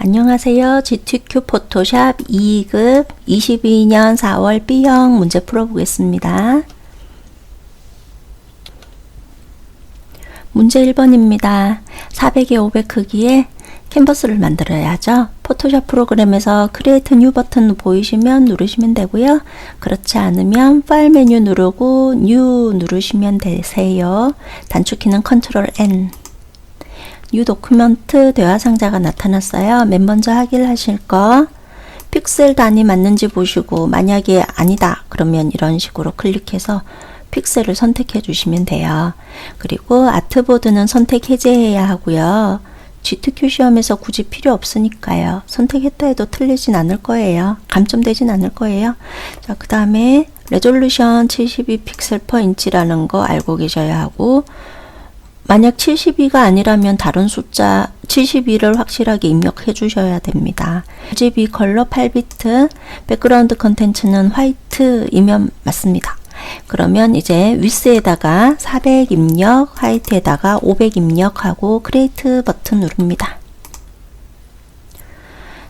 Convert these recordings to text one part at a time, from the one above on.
안녕하세요. GTQ 포토샵 2급 22년 4월 B형 문제 풀어보겠습니다. 문제 1번입니다. 400에 500 크기의 캔버스를 만들어야죠. 포토샵 프로그램에서 크리에이트 뉴 버튼 보이시면 누르시면 되고요. 그렇지 않으면 파일 메뉴 누르고 뉴 누르시면 되세요. 단축키는 컨트롤 N. 뉴 도큐멘트 대화 상자가 나타났어요. 맨 먼저 확인하실 거 픽셀 단위 맞는지 보시고 만약에 아니다 그러면 이런 식으로 클릭해서 픽셀을 선택해 주시면 돼요. 그리고 아트보드는 선택 해제해야 하고요. GTQ 시험에서 굳이 필요 없으니까요. 선택했다 해도 틀리진 않을 거예요. 감점되진 않을 거예요. 자, 그 다음에 레졸루션 72 픽셀 퍼 인치라는 거 알고 계셔야 하고, 만약 72가 아니라면 다른 숫자 72를 확실하게 입력해 주셔야 됩니다. RGB 컬러 8비트, 백그라운드 컨텐츠는 화이트이면 맞습니다. 그러면 이제 위스에다가 400 입력, 하이트에다가 500 입력하고 크리에이트 버튼 누릅니다.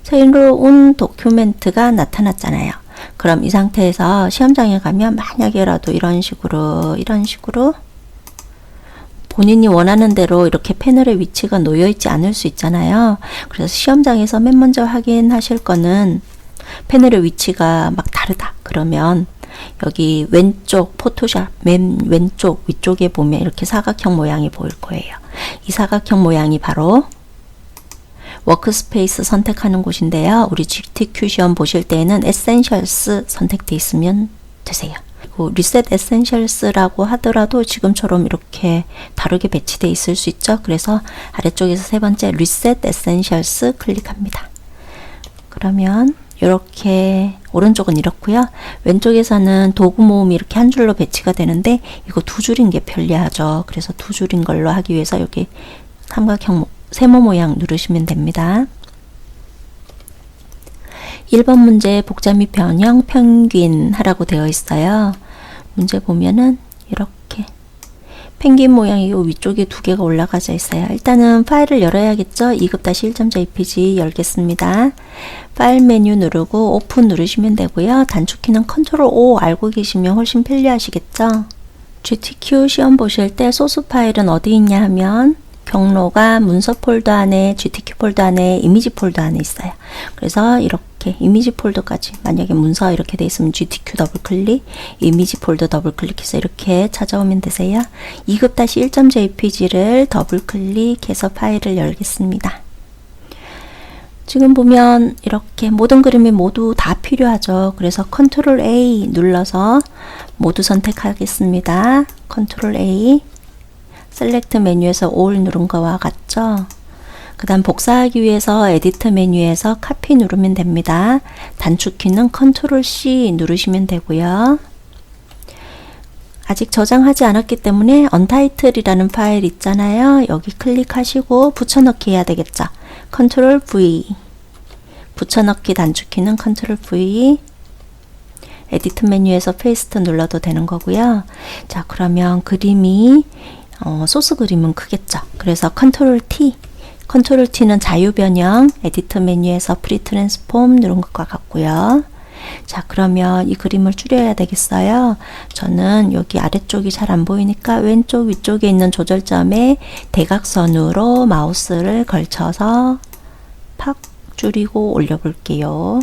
새로운 도큐멘트가 나타났잖아요. 그럼 이 상태에서 시험장에 가면 만약에라도 이런 식으로 본인이 원하는 대로 이렇게 패널의 위치가 놓여 있지 않을 수 있잖아요. 그래서 시험장에서 맨 먼저 확인하실 거는 패널의 위치가 막 다르다. 그러면 여기 왼쪽 포토샵 맨 왼쪽 위쪽에 보면 이렇게 사각형 모양이 보일 거예요. 이 사각형 모양이 바로 워크스페이스 선택하는 곳인데요. 우리 GTQ 시험 보실 때에는 에센셜스 선택되어 있으면 되세요. 그리고 리셋 에센셜스라고 하더라도 지금처럼 이렇게 다르게 배치되어 있을 수 있죠. 그래서 아래쪽에서 세 번째 리셋 에센셜스 클릭합니다. 그러면 이렇게 오른쪽은 이렇고요. 왼쪽에서는 도구 모음이 이렇게 한 줄로 배치가 되는데 이거 두 줄인 게 편리하죠. 그래서 두 줄인 걸로 하기 위해서 여기 삼각형 세모 모양 누르시면 됩니다. 1번 문제 복잡 및 변형 펭귄 하라고 되어 있어요. 문제 보면은 이렇게 펭귄 모양이 요 위쪽에 두 개가 올라가져 있어요. 일단은 파일을 열어야겠죠. 2급-1.jpg 열겠습니다. 파일 메뉴 누르고 오픈 누르시면 되고요. 단축키는 컨트롤 O 알고 계시면 훨씬 편리하시겠죠. GTQ 시험 보실 때 소스 파일은 어디 있냐 하면 경로가 문서 폴더 안에 GTQ 폴더 안에 이미지 폴더 안에 있어요. 그래서 이렇게 이미지 폴더까지 만약에 문서 이렇게 돼 있으면 GTQ 더블 클릭, 이미지 폴더 더블 클릭해서 이렇게 찾아오면 되세요. 2급-1.jpg를 더블 클릭해서 파일을 열겠습니다. 지금 보면 이렇게 모든 그림이 모두 다 필요하죠. 그래서 컨트롤 A 눌러서 모두 선택하겠습니다. 컨트롤 A 셀렉트 메뉴에서 All 누른 거와 같죠. 그 다음 복사하기 위해서 에디트 메뉴에서 카피 누르면 됩니다. 단축키는 컨트롤 C 누르시면 되고요. 아직 저장하지 않았기 때문에 언타이틀이라는 파일 있잖아요. 여기 클릭하시고 붙여넣기 해야 되겠죠. 컨트롤 V 붙여넣기 단축키는 컨트롤 V 에디트 메뉴에서 페이스트 눌러도 되는 거고요. 자, 그러면 그림이 소스 그림은 크겠죠. 그래서 컨트롤 T 컨트롤 T는 자유 변형 에디트 메뉴에서 프리 트랜스폼 누른 것과 같고요. 자, 그러면 이 그림을 줄여야 되겠어요. 저는 여기 아래쪽이 잘 안 보이니까 왼쪽 위쪽에 있는 조절점에 대각선으로 마우스를 걸쳐서 팍 줄이고 올려 볼게요.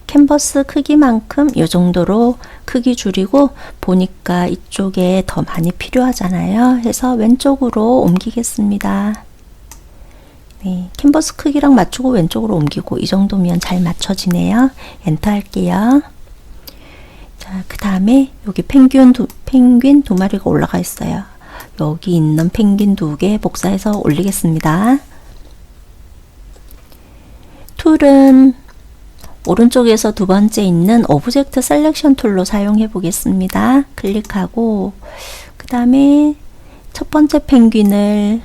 캔버스 크기만큼 이 정도로 크기 줄이고 보니까 이쪽에 더 많이 필요하잖아요. 해서 왼쪽으로 옮기겠습니다. 네, 캔버스 크기랑 맞추고 왼쪽으로 옮기고 이 정도면 잘 맞춰지네요. 엔터 할게요. 자, 그 다음에 여기 펭귄 두 마리가 올라가 있어요. 여기 있는 펭귄 두 개 복사해서 올리겠습니다. 툴은 오른쪽에서 두 번째 있는 오브젝트 셀렉션 툴로 사용해 보겠습니다. 클릭하고 그 다음에 첫 번째 펭귄을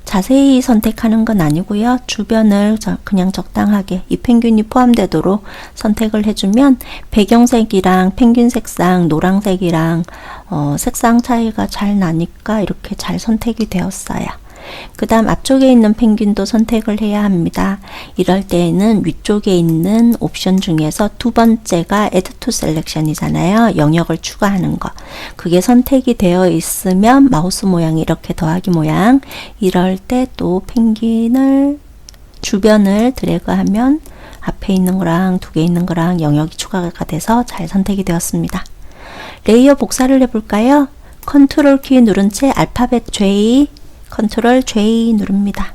자세히 선택하는 건 아니고요. 주변을 그냥 적당하게 이 펭귄이 포함되도록 선택을 해주면 배경색이랑 펭귄 색상, 노란색이랑 색상 차이가 잘 나니까 이렇게 잘 선택이 되었어요. 그 다음 앞쪽에 있는 펭귄도 선택을 해야 합니다. 이럴 때에는 위쪽에 있는 옵션 중에서 두 번째가 Add to Selection 이잖아요. 영역을 추가하는 거. 그게 선택이 되어 있으면 마우스 모양이 이렇게 더하기 모양. 이럴 때 또 펭귄을 주변을 드래그하면 앞에 있는 거랑 두 개 있는 거랑 영역이 추가가 돼서 잘 선택이 되었습니다. 레이어 복사를 해볼까요? 컨트롤 키 누른 채 알파벳 J, 컨트롤 J 누릅니다.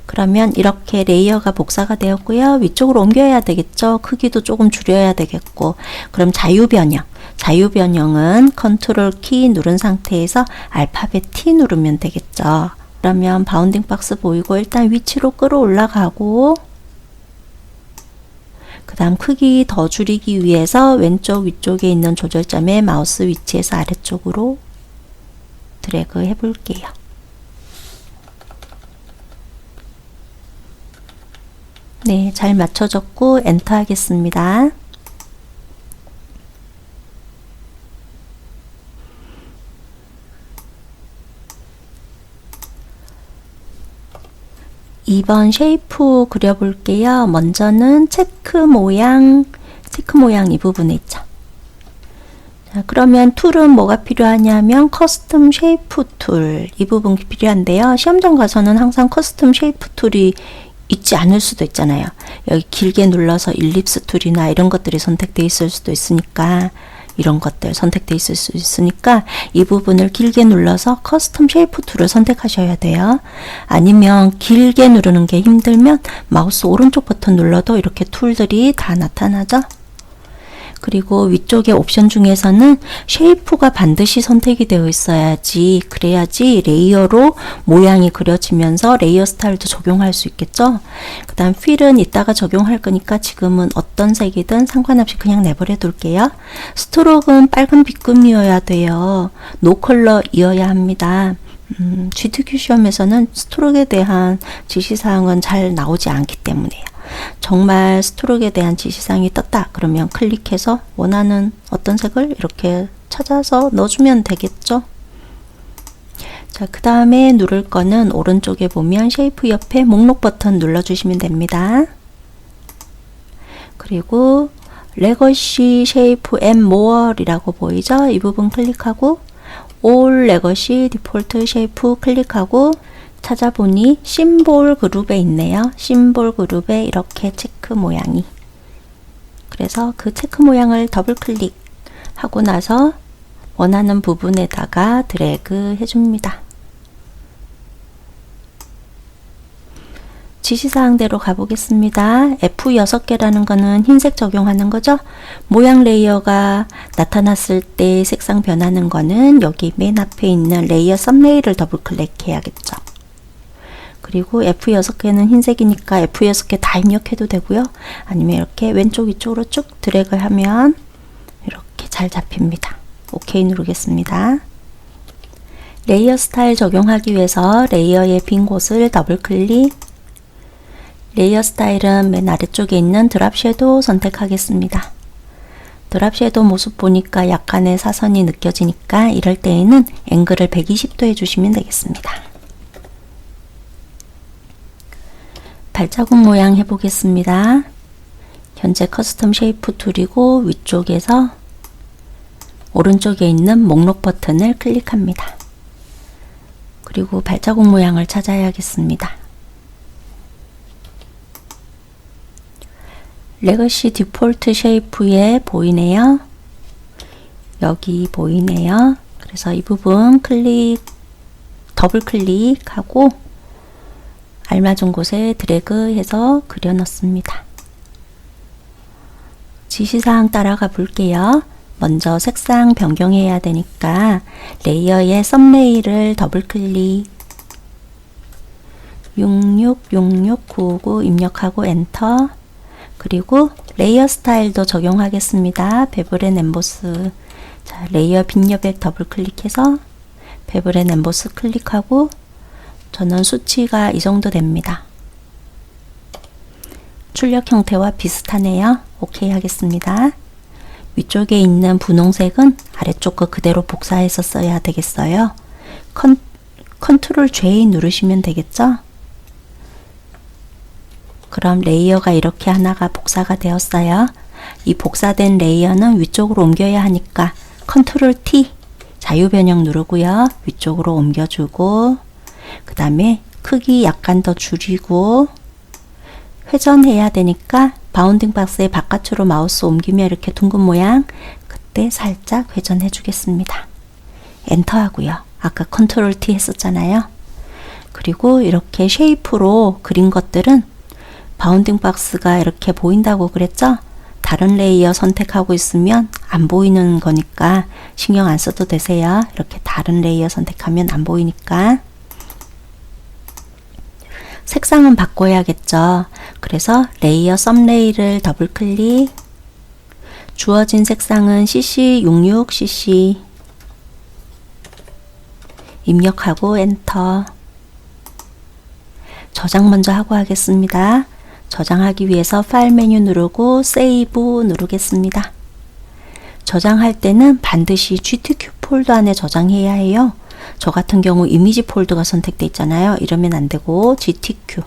그러면 이렇게 레이어가 복사가 되었고요. 위쪽으로 옮겨야 되겠죠. 크기도 조금 줄여야 되겠고. 그럼 자유변형은 컨트롤 키 누른 상태에서 알파벳 T 누르면 되겠죠. 그러면 바운딩 박스 보이고 일단 위치로 끌어올라가고, 그 다음 크기 더 줄이기 위해서 왼쪽 위쪽에 있는 조절점에 마우스 위치에서 아래쪽으로 드래그 해볼게요. 네, 잘 맞춰졌고 엔터 하겠습니다. 이번 쉐이프 그려볼게요. 먼저는 체크 모양 이 부분에 있죠. 자, 그러면 툴은 뭐가 필요하냐면 커스텀 쉐이프 툴, 이 부분이 필요한데요. 시험장 가서는 항상 커스텀 쉐이프 툴이 있지 않을 수도 있잖아요. 여기 길게 눌러서 일립스 툴이나 이런 것들이 선택되어 있을 수도 있으니까, 이런 것들 선택되어 있을 수 있으니까 이 부분을 길게 눌러서 커스텀 쉐이프 툴을 선택하셔야 돼요. 아니면 길게 누르는 게 힘들면 마우스 오른쪽 버튼 눌러도 이렇게 툴들이 다 나타나죠. 그리고 위쪽에 옵션 중에서는 쉐이프가 반드시 선택이 되어 있어야지, 그래야지 레이어로 모양이 그려지면서 레이어 스타일도 적용할 수 있겠죠. 그 다음 필은 이따가 적용할 거니까 지금은 어떤 색이든 상관없이 그냥 내버려 둘게요. 스트로크는 빨간 빗금이어야 돼요. 노 컬러이어야 합니다. GTQ 시험에서는 스트로크에 대한 지시사항은 잘 나오지 않기 때문에요. 정말 스트로크에 대한 지시사항이 떴다 그러면 클릭해서 원하는 어떤 색을 이렇게 찾아서 넣어주면 되겠죠. 자, 그 다음에 누를 거는 오른쪽에 보면 쉐이프 옆에 목록 버튼 눌러주시면 됩니다. 그리고 레거시 쉐이프 앤 모어이라고 보이죠? 이 부분 클릭하고 올 레거시 디폴트 쉐이프 클릭하고 찾아보니 심볼 그룹에 있네요. 심볼 그룹에 이렇게 체크 모양이. 그래서 그 체크 모양을 더블 클릭하고 나서 원하는 부분에다가 드래그 해줍니다. 지시사항대로 가보겠습니다. F6개라는 거는 흰색 적용하는 거죠. 모양 레이어가 나타났을 때 색상 변하는 거는 여기 맨 앞에 있는 레이어 썸네일을 더블 클릭해야겠죠. 그리고 F6개는 흰색이니까 F6개 다 입력해도 되고요. 아니면 이렇게 왼쪽 위쪽으로 쭉 드래그 하면 이렇게 잘 잡힙니다. OK 누르겠습니다. 레이어 스타일 적용하기 위해서 레이어의 빈 곳을 더블 클릭. 레이어 스타일은 맨 아래쪽에 있는 드랍 섀도우 선택하겠습니다. 드랍 섀도우 모습 보니까 약간의 사선이 느껴지니까 이럴 때에는 앵글을 120도 해주시면 되겠습니다. 발자국 모양 해보겠습니다. 현재 커스텀 쉐이프 툴이고 위쪽에서 오른쪽에 있는 목록 버튼을 클릭합니다. 그리고 발자국 모양을 찾아야겠습니다. 레거시 디폴트 쉐이프에 보이네요. 여기 보이네요. 그래서 이 부분 더블 클릭하고 알맞은 곳에 드래그 해서 그려 넣습니다. 지시사항 따라가 볼게요. 먼저 색상 변경해야 되니까 레이어의 썸네일을 더블 클릭, 666699 입력하고 엔터. 그리고 레이어 스타일도 적용하겠습니다. 베블 앤 엠보스. 자, 레이어 빈 옆에 더블 클릭해서 베블 앤 엠보스 클릭하고 저는 수치가 이 정도 됩니다. 출력 형태와 비슷하네요. OK 하겠습니다. 위쪽에 있는 분홍색은 아래쪽 거 그대로 복사해서 써야 되겠어요. 컨트롤 J 누르시면 되겠죠? 그럼 레이어가 이렇게 하나가 복사가 되었어요. 이 복사된 레이어는 위쪽으로 옮겨야 하니까 컨트롤 T 자유 변형 누르고요. 위쪽으로 옮겨주고 그 다음에 크기 약간 더 줄이고 회전해야 되니까 바운딩 박스의 바깥으로 마우스 옮기면 이렇게 둥근 모양, 그때 살짝 회전해 주겠습니다. 엔터 하고요. 아까 컨트롤 T 했었잖아요. 그리고 이렇게 쉐이프로 그린 것들은 바운딩 박스가 이렇게 보인다고 그랬죠? 다른 레이어 선택하고 있으면 안 보이는 거니까 신경 안 써도 되세요. 이렇게 다른 레이어 선택하면 안 보이니까. 색상은 바꿔야겠죠. 그래서 레이어 썸네일을 더블 클릭, 주어진 색상은 CC66cc 입력하고 엔터. 저장 먼저 하고 하겠습니다. 저장하기 위해서 파일 메뉴 누르고 세이브 누르겠습니다. 저장할 때는 반드시 GTK 폴더 안에 저장해야 해요. 저 같은 경우 이미지 폴더가 선택되어 있잖아요. 이러면 안 되고 GTK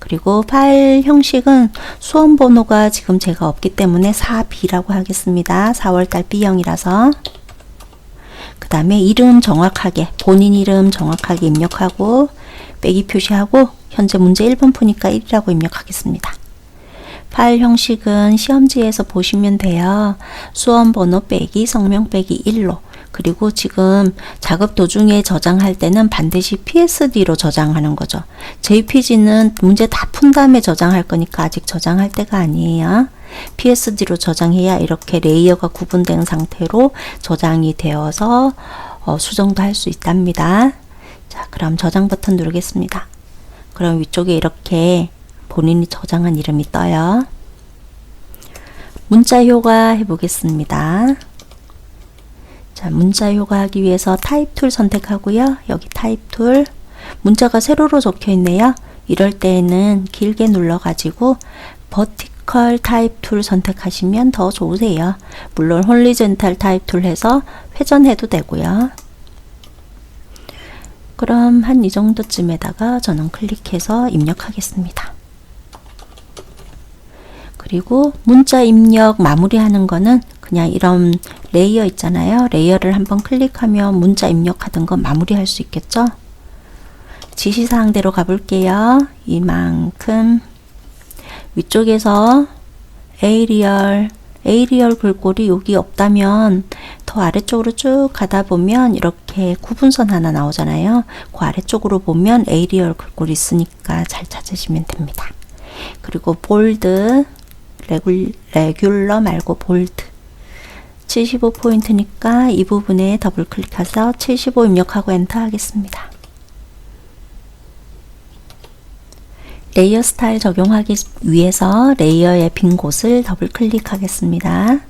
그리고 파일 형식은 수험 번호가 지금 제가 없기 때문에 4B라고 하겠습니다. 4월달 B형이라서. 그 다음에 이름 정확하게 본인 이름 정확하게 입력하고 빼기 표시하고 현재 문제 1번 푸니까 1이라고 입력하겠습니다. 파일 형식은 시험지에서 보시면 돼요. 수험 번호 빼기 성명 빼기 1로. 그리고 지금 작업 도중에 저장할 때는 반드시 PSD로 저장하는 거죠. JPG는 문제 다 푼 다음에 저장할 거니까 아직 저장할 때가 아니에요. PSD로 저장해야 이렇게 레이어가 구분된 상태로 저장이 되어서 수정도 할 수 있답니다. 자, 그럼 저장 버튼 누르겠습니다. 그럼 위쪽에 이렇게 본인이 저장한 이름이 떠요. 문자 효과 해보겠습니다. 자, 문자 효과 하기 위해서 타입 툴 선택하고요. 여기 타입 툴, 문자가 세로로 적혀 있네요. 이럴 때에는 길게 눌러 가지고 버티컬 타입 툴 선택하시면 더 좋으세요. 물론 홀리젠탈 타입 툴 해서 회전해도 되고요. 그럼 한 이 정도쯤에다가 저는 클릭해서 입력하겠습니다. 그리고 문자 입력 마무리하는 거는 그냥 이런 레이어 있잖아요. 레이어를 한번 클릭하면 문자 입력하던 거 마무리할 수 있겠죠. 지시사항대로 가볼게요. 이만큼 위쪽에서 에이리얼 글꼴이 여기 없다면 더 아래쪽으로 쭉 가다 보면 이렇게 구분선 하나 나오잖아요. 그 아래쪽으로 보면 에이리얼 글꼴이 있으니까 잘 찾으시면 됩니다. 그리고 볼드, 레귤러 말고 볼드 75포인트니까 이 부분에 더블 클릭해서 75 입력하고 엔터 하겠습니다. 레이어 스타일 적용하기 위해서 레이어의 빈 곳을 더블 클릭하겠습니다.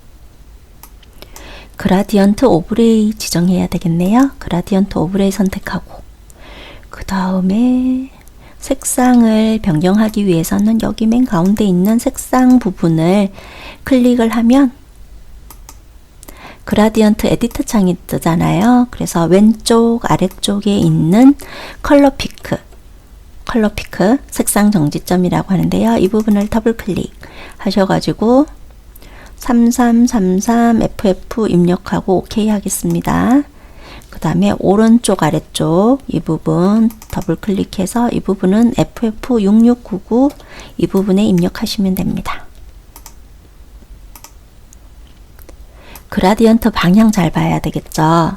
그라디언트 오브레이 지정해야 되겠네요. 그라디언트 오브레이 선택하고 그 다음에 색상을 변경하기 위해서는 여기 맨 가운데 있는 색상 부분을 클릭을 하면 그라디언트 에디터 창이 뜨잖아요. 그래서 왼쪽 아래쪽에 있는 컬러 피크 색상 정지점이라고 하는데요. 이 부분을 더블 클릭 하셔가지고 3333 FF 입력하고 OK 하겠습니다. 그 다음에 오른쪽 아래쪽 이 부분 더블 클릭해서 이 부분은 FF6699 이 부분에 입력하시면 됩니다. 그라디언트 방향 잘 봐야 되겠죠.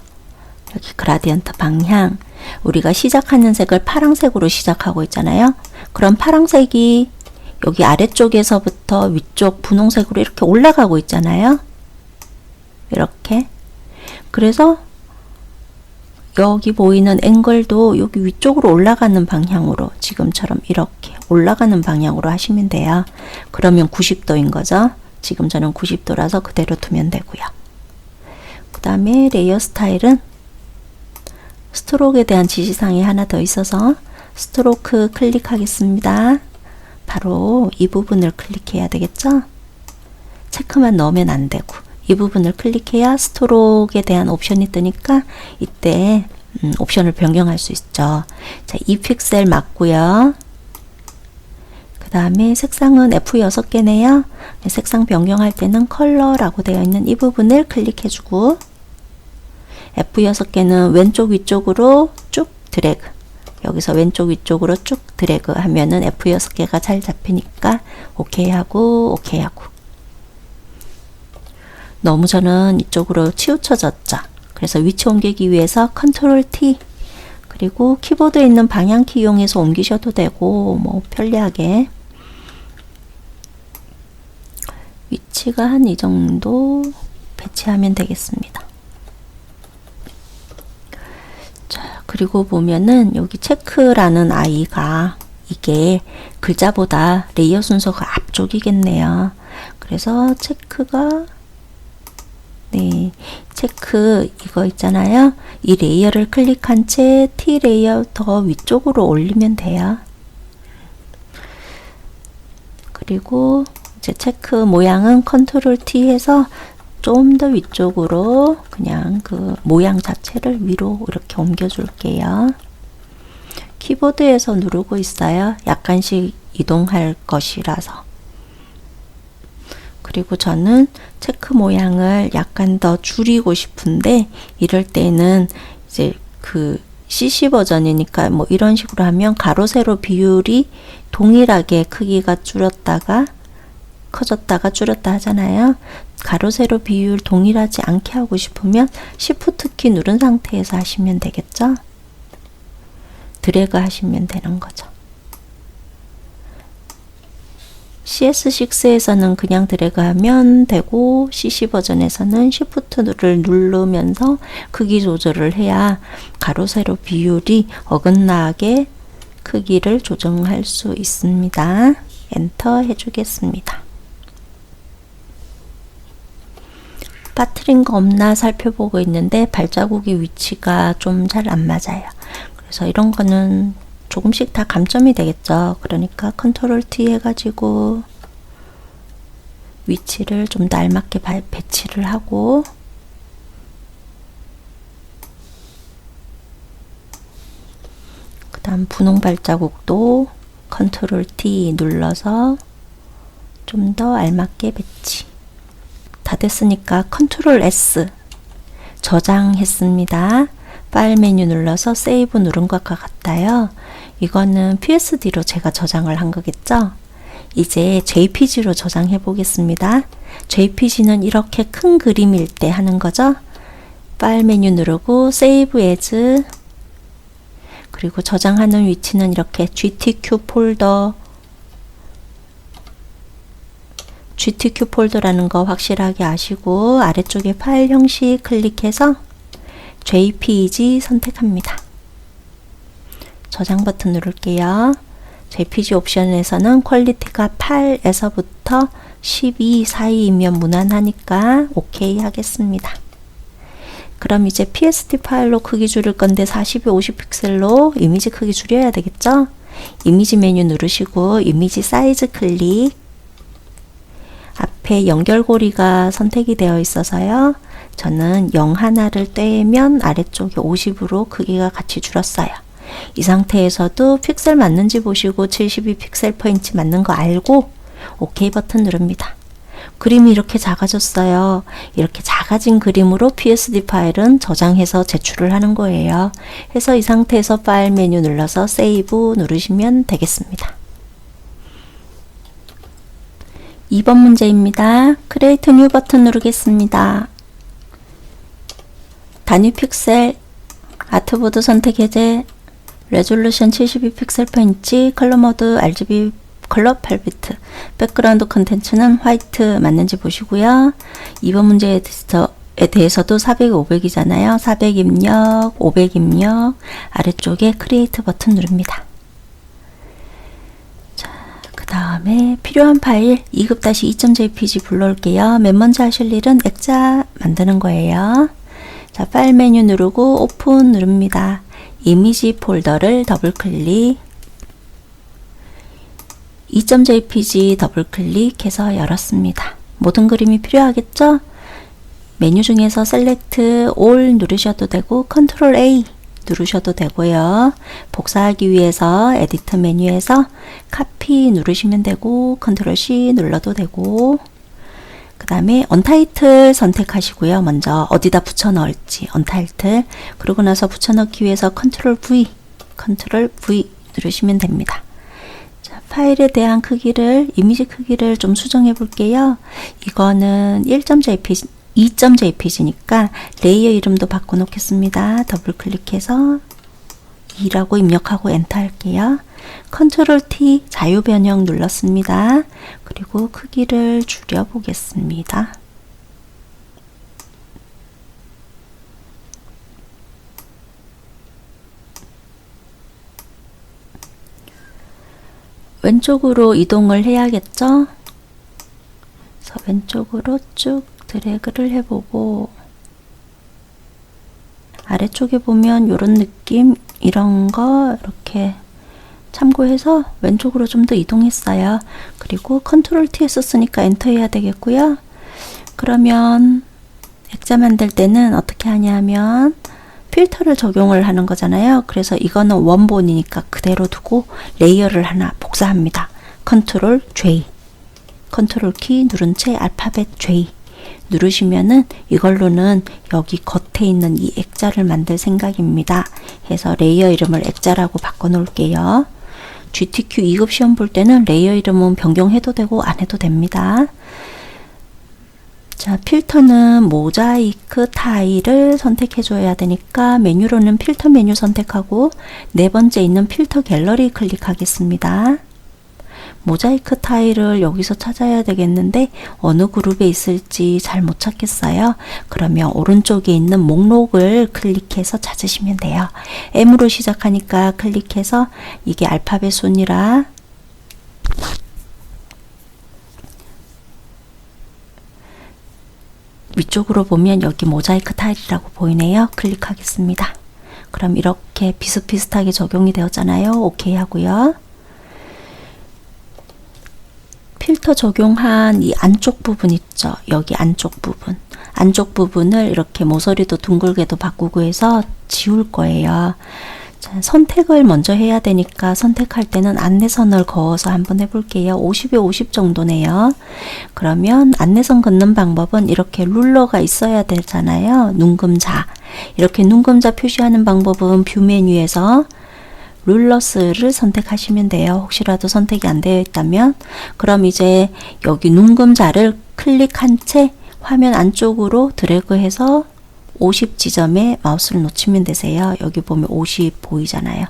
여기 그라디언트 방향, 우리가 시작하는 색을 파란색으로 시작하고 있잖아요. 그럼 파란색이 여기 아래쪽에서부터 위쪽 분홍색으로 이렇게 올라가고 있잖아요. 이렇게. 그래서 여기 보이는 앵글도 여기 위쪽으로 올라가는 방향으로 지금처럼 이렇게 올라가는 방향으로 하시면 돼요. 그러면 90도인 거죠. 지금 저는 90도라서 그대로 두면 되고요. 그 다음에 레이어 스타일은 스트로크에 대한 지시사항이 하나 더 있어서 스트로크 클릭하겠습니다. 바로 이 부분을 클릭해야 되겠죠. 체크만 넣으면 안 되고, 이 부분을 클릭해야 스트로크에 대한 옵션이 뜨니까 이때 옵션을 변경할 수 있죠. 자, 이 픽셀 맞고요. 그 다음에 색상은 F6개네요. 색상 변경할 때는 컬러라고 되어 있는 이 부분을 클릭해주고, F6개는 왼쪽 위쪽으로 쭉 드래그, 여기서 왼쪽 위쪽으로 쭉 드래그 하면은 F6개가 잘 잡히니까 오케이 하고, 오케이 하고. 너무 저는 이쪽으로 치우쳐졌죠. 그래서 위치 옮기기 위해서 컨트롤 T, 그리고 키보드에 있는 방향키 이용해서 옮기셔도 되고, 뭐 편리하게. 위치가 한 이 정도 배치하면 되겠습니다. 자, 그리고 보면은 여기 체크라는 아이가 이게 글자보다 레이어 순서가 앞쪽이겠네요. 그래서 체크가, 네, 체크 이거 있잖아요. 이 레이어를 클릭한 채 T 레이어 더 위쪽으로 올리면 돼요. 그리고 이제 체크 모양은 컨트롤 T 해서 좀 더 위쪽으로 그냥 그 모양 자체를 위로 이렇게 옮겨 줄게요. 키보드에서 누르고 있어요. 약간씩 이동할 것이라서. 그리고 저는 체크 모양을 약간 더 줄이고 싶은데, 이럴 때는 이제 그 CC 버전이니까 뭐 이런 식으로 하면 가로 세로 비율이 동일하게 크기가 줄었다가 커졌다가 줄였다 하잖아요. 가로 세로 비율 동일하지 않게 하고 싶으면 Shift 키 누른 상태에서 하시면 되겠죠. 드래그 하시면 되는 거죠. CS6에서는 그냥 드래그 하면 되고, CC 버전에서는 Shift를 누르면서 크기 조절을 해야 가로 세로 비율이 어긋나게 크기를 조정할 수 있습니다. 엔터 해주겠습니다. 빠뜨린 거 없나 살펴보고 있는데 발자국의 위치가 좀 잘 안 맞아요. 그래서 이런 거는 조금씩 다 감점이 되겠죠. 그러니까 컨트롤 T 해가지고 위치를 좀 더 알맞게 배치를 하고, 그 다음 분홍 발자국도 컨트롤 T 눌러서 좀 더 알맞게 배치. 다 됐으니까 컨트롤 S 저장했습니다. 파일 메뉴 눌러서 세이브 누른 것과 같아요. 이거는 PSD로 제가 저장을 한 거겠죠? 이제 JPG로 저장해 보겠습니다. JPG는 이렇게 큰 그림일 때 하는 거죠. 파일 메뉴 누르고 세이브 에즈, 그리고 저장하는 위치는 이렇게 GTQ 폴더, GTQ 폴더라는 거 확실하게 아시고 아래쪽에 파일 형식 클릭해서 JPG 선택합니다. 저장 버튼 누를게요. JPG 옵션에서는 퀄리티가 8에서부터 12 사이이면 무난하니까 OK 하겠습니다. 그럼 이제 PSD 파일로 크기 줄일 건데 42, 50픽셀로 이미지 크기 줄여야 되겠죠? 이미지 메뉴 누르시고 이미지 사이즈 클릭, 앞에 연결고리가 선택이 되어 있어서요. 저는 0 하나를 떼면 아래쪽에 50으로 크기가 같이 줄었어요. 이 상태에서도 픽셀 맞는지 보시고 72픽셀/인치 맞는 거 알고 OK 버튼 누릅니다. 그림이 이렇게 작아졌어요. 이렇게 작아진 그림으로 PSD 파일은 저장해서 제출을 하는 거예요. 그래서 이 상태에서 파일 메뉴 눌러서 세이브 누르시면 되겠습니다. 2번 문제입니다. 크리에이트 뉴 버튼 누르겠습니다. 단위 픽셀, 아트보드 선택 해제, 레졸루션 72픽셀/인치, 컬러 모드 RGB 컬러 8비트, 백그라운드 컨텐츠는 화이트 맞는지 보시고요. 2번 문제에 대해서도 400, 500이잖아요. 400 입력, 500 입력, 아래쪽에 크리에이트 버튼 누릅니다. 자, 그 다음에 필요한 파일 2급-2.jpg 불러올게요. 맨 먼저 하실 일은 액자 만드는 거예요. 자, 파일 메뉴 누르고 오픈 누릅니다. 이미지 폴더를 더블 클릭, 2.jpg 더블 클릭해서 열었습니다. 모든 그림이 필요하겠죠? 메뉴 중에서 셀렉트 올 누르셔도 되고 컨트롤 A 누르셔도 되고요. 복사하기 위해서 에디트 메뉴에서 카피 누르시면 되고 컨트롤 C 눌러도 되고, 그 다음에 언타이틀 선택하시고요. 먼저 어디다 붙여 넣을지 언타이틀, 그러고 나서 붙여 넣기 위해서 컨트롤 V 누르시면 됩니다. 자, 파일에 대한 크기를, 이미지 크기를 좀 수정해 볼게요. 이거는 1.jpg 2.jpg니까 레이어 이름도 바꿔 놓겠습니다. 더블 클릭해서 2라고 입력하고 엔터 할게요. 컨트롤 T 자유 변형 눌렀습니다. 그리고 크기를 줄여 보겠습니다. 왼쪽으로 이동을 해야겠죠? 그래서 왼쪽으로 쭉 드래그를 해보고, 아래쪽에 보면 이런 느낌, 이런 거 이렇게 참고해서 왼쪽으로 좀 더 이동했어요. 그리고 컨트롤 T 썼으니까 엔터 해야 되겠고요. 그러면 액자 만들 때는 어떻게 하냐면 필터를 적용을 하는 거잖아요. 그래서 이거는 원본이니까 그대로 두고 레이어를 하나 복사합니다. 컨트롤 J, 컨트롤 키 누른 채 알파벳 J 누르시면은 이걸로는 여기 겉에 있는 이 액자를 만들 생각입니다. 해서 레이어 이름을 액자라고 바꿔 놓을게요. GTQ 2급 시험 볼 때는 레이어 이름은 변경해도 되고 안 해도 됩니다. 자, 필터는 모자이크 타일을 선택해 줘야 되니까 메뉴로는 필터 메뉴 선택하고 네 번째 있는 필터 갤러리 클릭하겠습니다. 모자이크 타일을 여기서 찾아야 되겠는데 어느 그룹에 있을지 잘 못 찾겠어요. 그러면 오른쪽에 있는 목록을 클릭해서 찾으시면 돼요. M으로 시작하니까 클릭해서, 이게 알파벳 순이라 위쪽으로 보면 여기 모자이크 타일이라고 보이네요. 클릭하겠습니다. 그럼 이렇게 비슷비슷하게 적용이 되었잖아요. 오케이 하고요. 필터 적용한 이 안쪽 부분 있죠? 여기 안쪽 부분을 이렇게 모서리도 둥글게도 바꾸고 해서 지울 거예요. 자, 선택을 먼저 해야 되니까 선택할 때는 안내선을 그어서 한번 해볼게요. 50에 50 정도네요. 그러면 안내선 긋는 방법은 이렇게 룰러가 있어야 되잖아요. 눈금자. 이렇게 눈금자 표시하는 방법은 뷰 메뉴에서 룰러스를 선택하시면 돼요. 혹시라도 선택이 안 되어 있다면. 그럼 이제 여기 눈금자를 클릭한 채 화면 안쪽으로 드래그해서 50 지점에 마우스를 놓치면 되세요. 여기 보면 50 보이잖아요.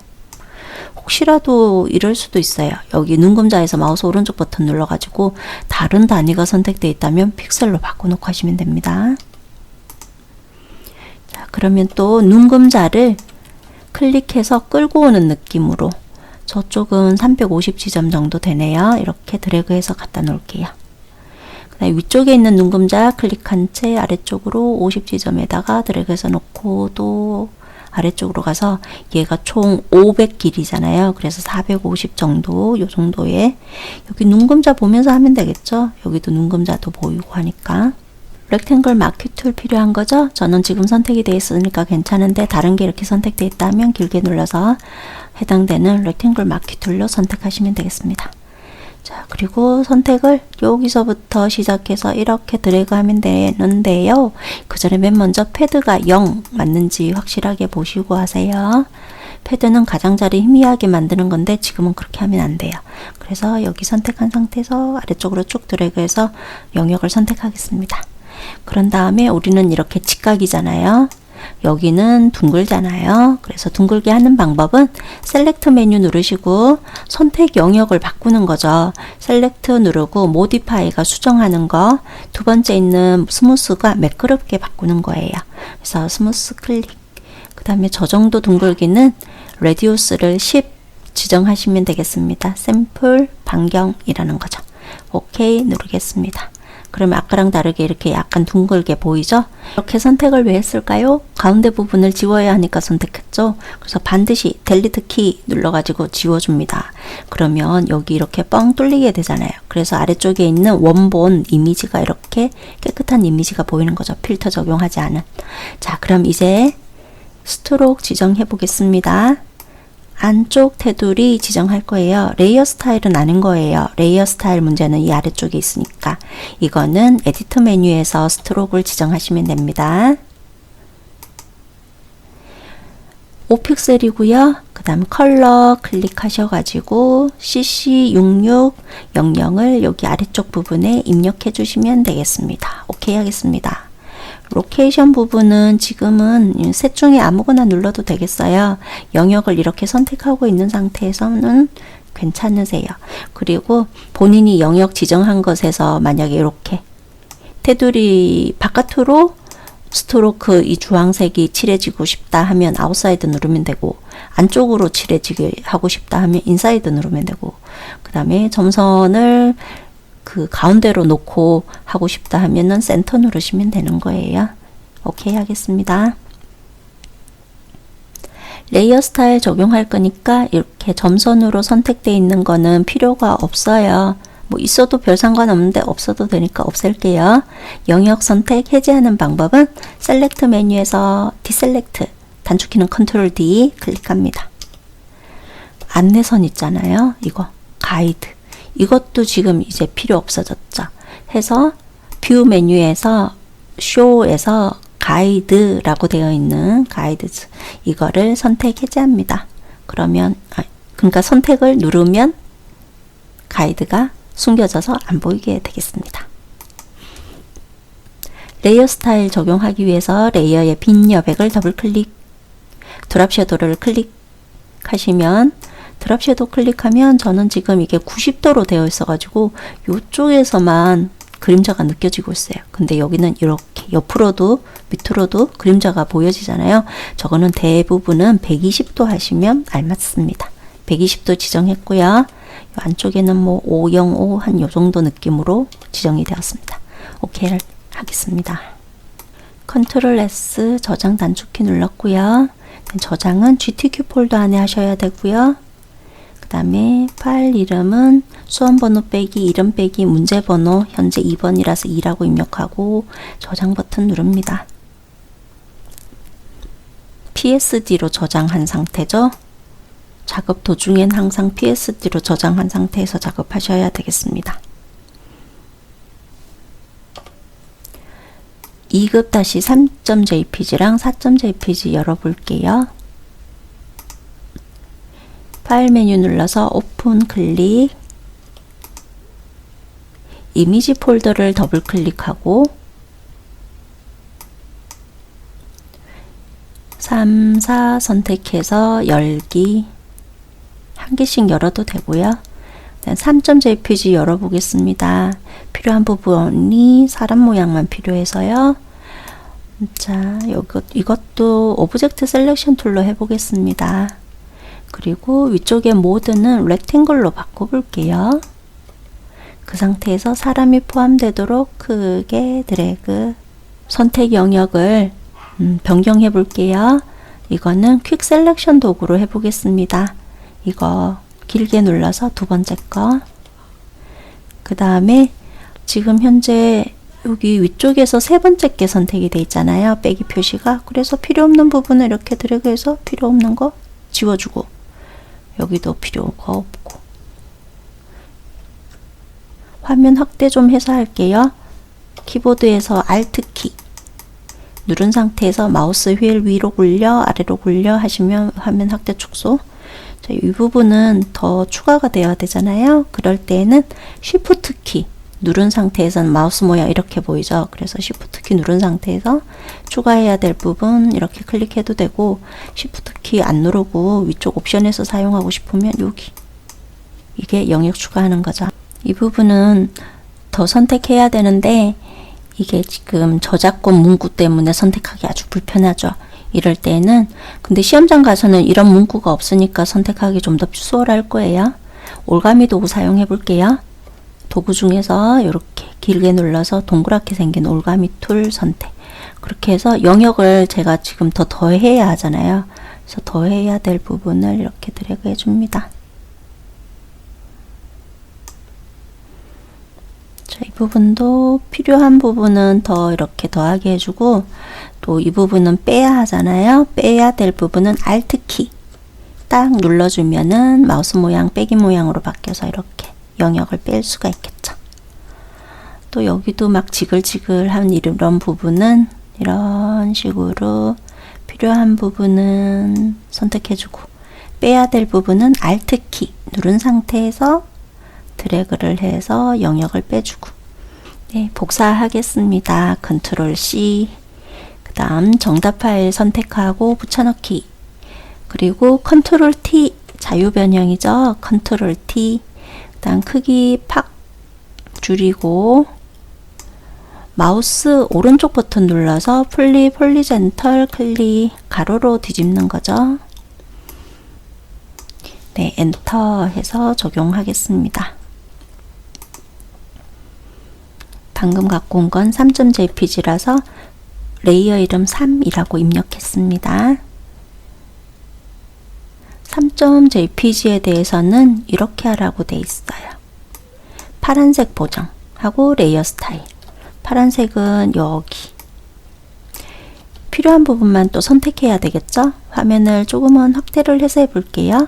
혹시라도 이럴 수도 있어요. 여기 눈금자에서 마우스 오른쪽 버튼 눌러가지고 다른 단위가 선택되어 있다면 픽셀로 바꿔놓고 하시면 됩니다. 자, 그러면 또 눈금자를 클릭해서 끌고 오는 느낌으로, 저쪽은 350 지점 정도 되네요. 이렇게 드래그해서 갖다 놓을게요. 그 다음에 위쪽에 있는 눈금자 클릭한 채 아래쪽으로 50 지점에다가 드래그해서 놓고 또 아래쪽으로 가서, 얘가 총 500 길이잖아요. 그래서 450 정도, 요 정도에 여기 눈금자 보면서 하면 되겠죠. 여기도 눈금자도 보이고 하니까. 렉탱글 마키 툴 필요한 거죠? 저는 지금 선택이 되어 있으니까 괜찮은데 다른 게 이렇게 선택되어 있다면 길게 눌러서 해당되는 렉탱글 마키 툴로 선택하시면 되겠습니다. 자, 그리고 선택을 여기서부터 시작해서 이렇게 드래그 하면 되는데요. 그 전에 맨 먼저 패드가 0 맞는지 확실하게 보시고 하세요. 패드는 가장자리 희미하게 만드는 건데 지금은 그렇게 하면 안 돼요. 그래서 여기 선택한 상태에서 아래쪽으로 쭉 드래그해서 영역을 선택하겠습니다. 그런 다음에 우리는 이렇게 직각이잖아요. 여기는 둥글잖아요. 그래서 둥글게 하는 방법은 셀렉트 메뉴 누르시고 선택 영역을 바꾸는 거죠. 셀렉트 누르고 모디파이가 수정하는 거, 두 번째 있는 스무스가 매끄럽게 바꾸는 거예요. 그래서 스무스 클릭, 그 다음에 저 정도 둥글기는 레디우스를 10 지정하시면 되겠습니다. 샘플 반경이라는 거죠. 오케이 누르겠습니다. 그러면 아까랑 다르게 이렇게 약간 둥글게 보이죠? 이렇게 선택을 왜 했을까요? 가운데 부분을 지워야 하니까 선택했죠? 그래서 반드시 델리트 키 눌러가지고 지워줍니다. 그러면 여기 이렇게 뻥 뚫리게 되잖아요. 그래서 아래쪽에 있는 원본 이미지가 이렇게 깨끗한 이미지가 보이는 거죠. 필터 적용하지 않은. 자, 그럼 이제 스트로크 지정해 보겠습니다. 안쪽 테두리 지정할 거예요. 레이어 스타일은 아닌 거예요. 레이어 스타일 문제는 이 아래쪽에 있으니까. 이거는 에디터 메뉴에서 스트로크를 지정하시면 됩니다. 5픽셀이고요. 그 다음 컬러 클릭하셔가지고 CC6600을 여기 아래쪽 부분에 입력해 주시면 되겠습니다. 오케이 하겠습니다. 로케이션 부분은 지금은 셋 중에 아무거나 눌러도 되겠어요. 영역을 이렇게 선택하고 있는 상태에서는 괜찮으세요. 그리고 본인이 영역 지정한 것에서 만약에 이렇게 테두리 바깥으로 스트로크 이 주황색이 칠해지고 싶다 하면 아웃사이드 누르면 되고, 안쪽으로 칠해지게 하고 싶다 하면 인사이드 누르면 되고, 그 다음에 점선을 그 가운데로 놓고 하고 싶다 하면은 센터 누르시면 되는 거예요. 오케이 하겠습니다. 레이어 스타일 적용할 거니까 이렇게 점선으로 선택되어 있는 거는 필요가 없어요. 뭐 있어도 별 상관없는데 없어도 되니까 없앨게요. 영역 선택 해제하는 방법은 셀렉트 메뉴에서 디셀렉트, 단축키는 컨트롤 D 클릭합니다. 안내선 있잖아요. 이거 가이드. 이것도 지금 이제 필요 없어졌죠. 해서 뷰 메뉴에서 쇼에서 가이드라고 되어 있는 가이드즈, 이거를 선택 해제합니다. 그러면 그러니까 선택을 누르면 가이드가 숨겨져서 안 보이게 되겠습니다. 레이어 스타일 적용하기 위해서 레이어의 빈 여백을 더블 클릭, 드랍 섀도우를 클릭하시면, 드랍 섀도우 클릭하면 저는 지금 이게 90도로 되어 있어 가지고 이쪽에서만 그림자가 느껴지고 있어요. 근데 여기는 이렇게 옆으로도 밑으로도 그림자가 보여지잖아요. 저거는 대부분은 120도 하시면 알맞습니다. 120도 지정했고요. 안쪽에는 뭐 505 한 요 정도 느낌으로 지정이 되었습니다. 오케이 하겠습니다. 컨트롤 S 저장 단축키 눌렀고요. 저장은 GTQ 폴더 안에 하셔야 되고요. 그 다음에 파일 이름은 수험번호 빼기 이름 빼기 문제번호 현재 2번이라서 2라고 입력하고 저장 버튼 누릅니다. PSD로 저장한 상태죠. 작업 도중엔 항상 PSD로 저장한 상태에서 작업하셔야 되겠습니다. 2급-3.jpg랑 4.jpg 열어볼게요. 파일 메뉴 눌러서 오픈 클릭, 이미지 폴더를 더블 클릭하고 3, 4 선택해서 열기, 한 개씩 열어도 되고요. 3.jpg 열어보겠습니다. 필요한 부분이 사람 모양만 필요해서요. 자, 이것도 오브젝트 셀렉션 툴로 해보겠습니다. 그리고 위쪽에 모드는 렉탱글로 바꿔볼게요. 그 상태에서 사람이 포함되도록 크게 드래그, 선택 영역을 변경해 볼게요. 이거는 퀵 셀렉션 도구로 해보겠습니다. 이거 길게 눌러서 두 번째 거, 그 다음에 지금 현재 여기 위쪽에서 세 번째 게 선택이 되어 있잖아요. 빼기 표시가. 그래서 필요 없는 부분을 이렇게 드래그해서 필요 없는 거 지워주고, 여기도 필요가 없고, 화면 확대 좀 해서 할게요. 키보드에서 Alt키 누른 상태에서 마우스 휠 위로 굴려 아래로 굴려 하시면 화면 확대 축소. 자, 이 부분은 더 추가가 되어야 되잖아요. 그럴 때에는 Shift 키 누른 상태에서는 마우스 모양 이렇게 보이죠. 그래서 Shift 키 누른 상태에서 추가해야 될 부분 이렇게 클릭해도 되고, Shift 키 안 누르고 위쪽 옵션에서 사용하고 싶으면 여기, 이게 영역 추가하는 거죠. 이 부분은 더 선택해야 되는데 이게 지금 저작권 문구 때문에 선택하기 아주 불편하죠. 이럴 때는, 근데 시험장 가서는 이런 문구가 없으니까 선택하기 좀 더 수월할 거예요. 올가미 도구 사용해 볼게요. 도구 중에서 이렇게 길게 눌러서 동그랗게 생긴 올가미 툴 선택. 그렇게 해서 영역을 제가 지금 더 더해야 하잖아요. 그래서 더해야 될 부분을 이렇게 드래그 해줍니다. 자, 이 부분도 필요한 부분은 더 이렇게 더하게 해주고, 또 이 부분은 빼야 하잖아요. 빼야 될 부분은 Alt키 딱 눌러주면은 마우스 모양 빼기 모양으로 바뀌어서 이렇게 영역을 뺄 수가 있겠죠. 또 여기도 막 지글지글한 이런 부분은 이런 식으로 필요한 부분은 선택해주고, 빼야 될 부분은 Alt키 누른 상태에서 드래그를 해서 영역을 빼주고. 네, 복사하겠습니다. Ctrl C, 그 다음 정답 파일 선택하고 붙여넣기, 그리고 Ctrl T 자유 변형이죠. Ctrl T, 그 다음 크기 팍 줄이고 마우스 오른쪽 버튼 눌러서 플립 홀리젠털 클릭 가로로 뒤집는 거죠. 네, 엔터 해서 적용하겠습니다. 방금 갖고 온 건 3.jpg라서 레이어 이름 3이라고 입력했습니다. 3.jpg에 대해서는 이렇게 하라고 돼 있어요. 파란색 보정하고 레이어 스타일. 파란색은 여기. 필요한 부분만 또 선택해야 되겠죠? 화면을 조금은 확대를 해서 해볼게요.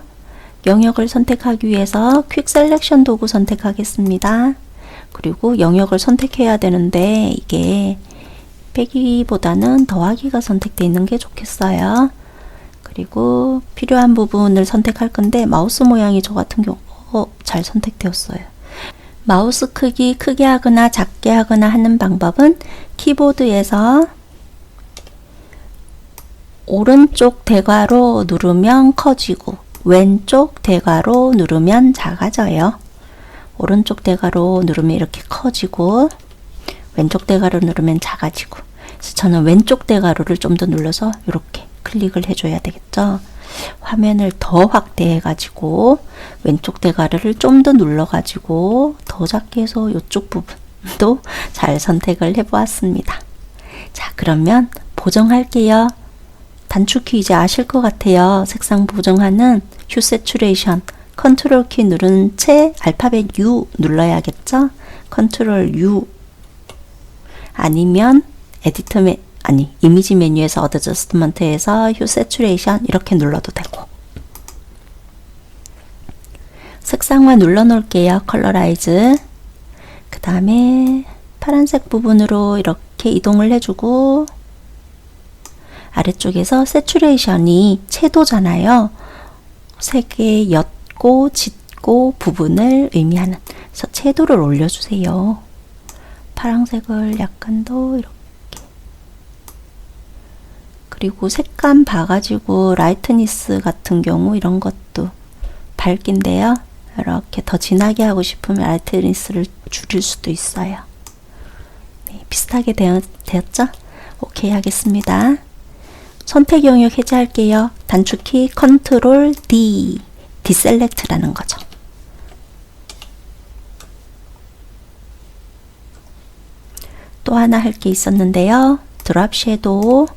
영역을 선택하기 위해서 퀵 셀렉션 도구 선택하겠습니다. 그리고 영역을 선택해야 되는데 이게 빼기보다는 더하기가 선택되어 있는 게 좋겠어요. 그리고 필요한 부분을 선택할 건데 마우스 모양이 저 같은 경우 잘 선택되었어요. 마우스 크기 크게 하거나 작게 하거나 하는 방법은 키보드에서 오른쪽 대괄호 누르면 커지고 왼쪽 대괄호 누르면 작아져요. 오른쪽 대괄호 누르면 이렇게 커지고 왼쪽 대괄호 누르면 작아지고. 그래서 저는 왼쪽 대괄호를 좀 더 눌러서 이렇게 클릭을 해줘야 되겠죠. 화면을 더 확대해 가지고 왼쪽 대괄호를 좀 더 눌러 가지고 더 작게 해서 이쪽 부분도 잘 선택을 해 보았습니다. 자, 그러면 보정할게요. 단축키 이제 아실 것 같아요. 색상 보정하는 휴 세츄레이션 컨트롤 키 누른 채 알파벳 U 눌러야겠죠. 컨트롤 U 아니면 에디터 이미지 메뉴에서 어드저스트먼트에서 휴 세츄레이션 이렇게 눌러도 되고. 색상화 눌러 놓을게요. 컬러라이즈. 그 다음에 파란색 부분으로 이렇게 이동을 해주고, 아래쪽에서 세츄레이션이 채도잖아요. 색의 옅고 짙고 부분을 의미하는, 그래서 채도를 올려주세요. 파란색을 약간 더 이렇게. 그리고 색감 봐가지고 라이트니스 같은 경우 이런 것도 밝긴데요. 이렇게 더 진하게 하고 싶으면 라이트니스를 줄일 수도 있어요. 네, 비슷하게 되었죠? 오케이 하겠습니다. 선택 영역 해제할게요. 단축키 컨트롤 D, 디셀렉트라는 거죠. 또 하나 할 게 있었는데요. 드랍 섀도우,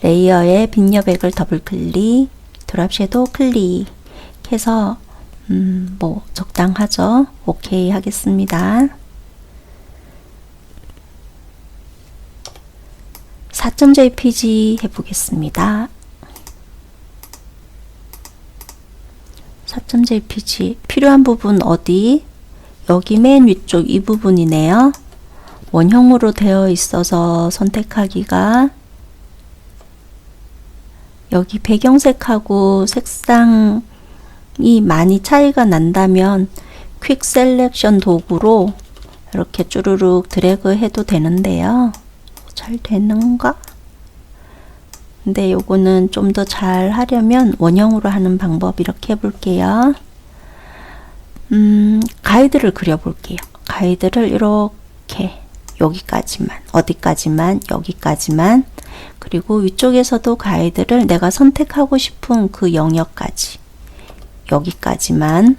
레이어의 빈 여백을 더블 클릭, 드랍 섀도우 클릭해서 뭐 적당하죠. 오케이 하겠습니다. 4.jpg 해보겠습니다. 4.jpg 필요한 부분 어디? 여기 맨 위쪽 이 부분이네요. 원형으로 되어 있어서 선택하기가, 여기 배경색하고 색상이 많이 차이가 난다면 퀵 셀렉션 도구로 이렇게 쭈루룩 드래그 해도 되는데요. 잘 되는가? 근데 요거는 좀 더 잘 하려면 원형으로 하는 방법 이렇게 해볼게요. 가이드를 그려볼게요. 가이드를 이렇게 여기까지만, 어디까지만, 여기까지만, 그리고 위쪽에서도 가이드를 내가 선택하고 싶은 그 영역까지, 여기까지만,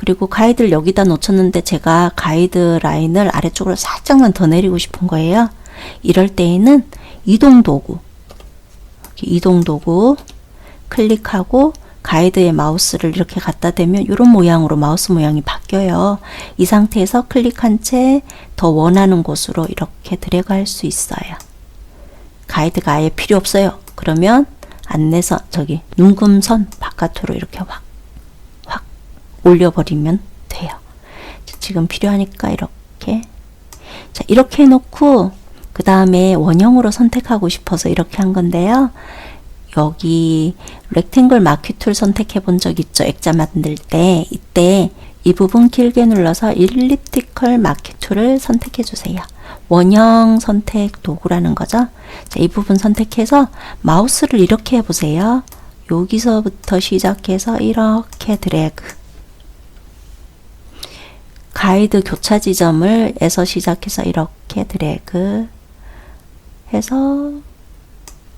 그리고 가이드를 여기다 놓쳤는데 제가 가이드 라인을 아래쪽으로 살짝만 더 내리고 싶은 거예요. 이럴 때에는 이동 도구, 이동 도구 클릭하고 가이드에 마우스를 이렇게 갖다 대면 이런 모양으로 마우스 모양이 바뀌어요. 이 상태에서 클릭한 채 더 원하는 곳으로 이렇게 드래그 할 수 있어요. 가이드가 아예 필요 없어요. 그러면 안내선, 저기 눈금선 바깥으로 이렇게 확 올려버리면 돼요. 지금 필요하니까 이렇게. 자, 이렇게 해놓고 그 다음에 원형으로 선택하고 싶어서 이렇게 한 건데요. 여기 렉탱글 마키 툴 선택해 본 적 있죠? 액자 만들 때. 이때 이 부분 길게 눌러서 일리프티컬 마키 툴을 선택해 주세요. 원형 선택 도구라는 거죠. 자, 이 부분 선택해서 마우스를 이렇게 해보세요. 여기서부터 시작해서 이렇게 드래그. 가이드 교차 지점을 에서 시작해서 이렇게 드래그 해서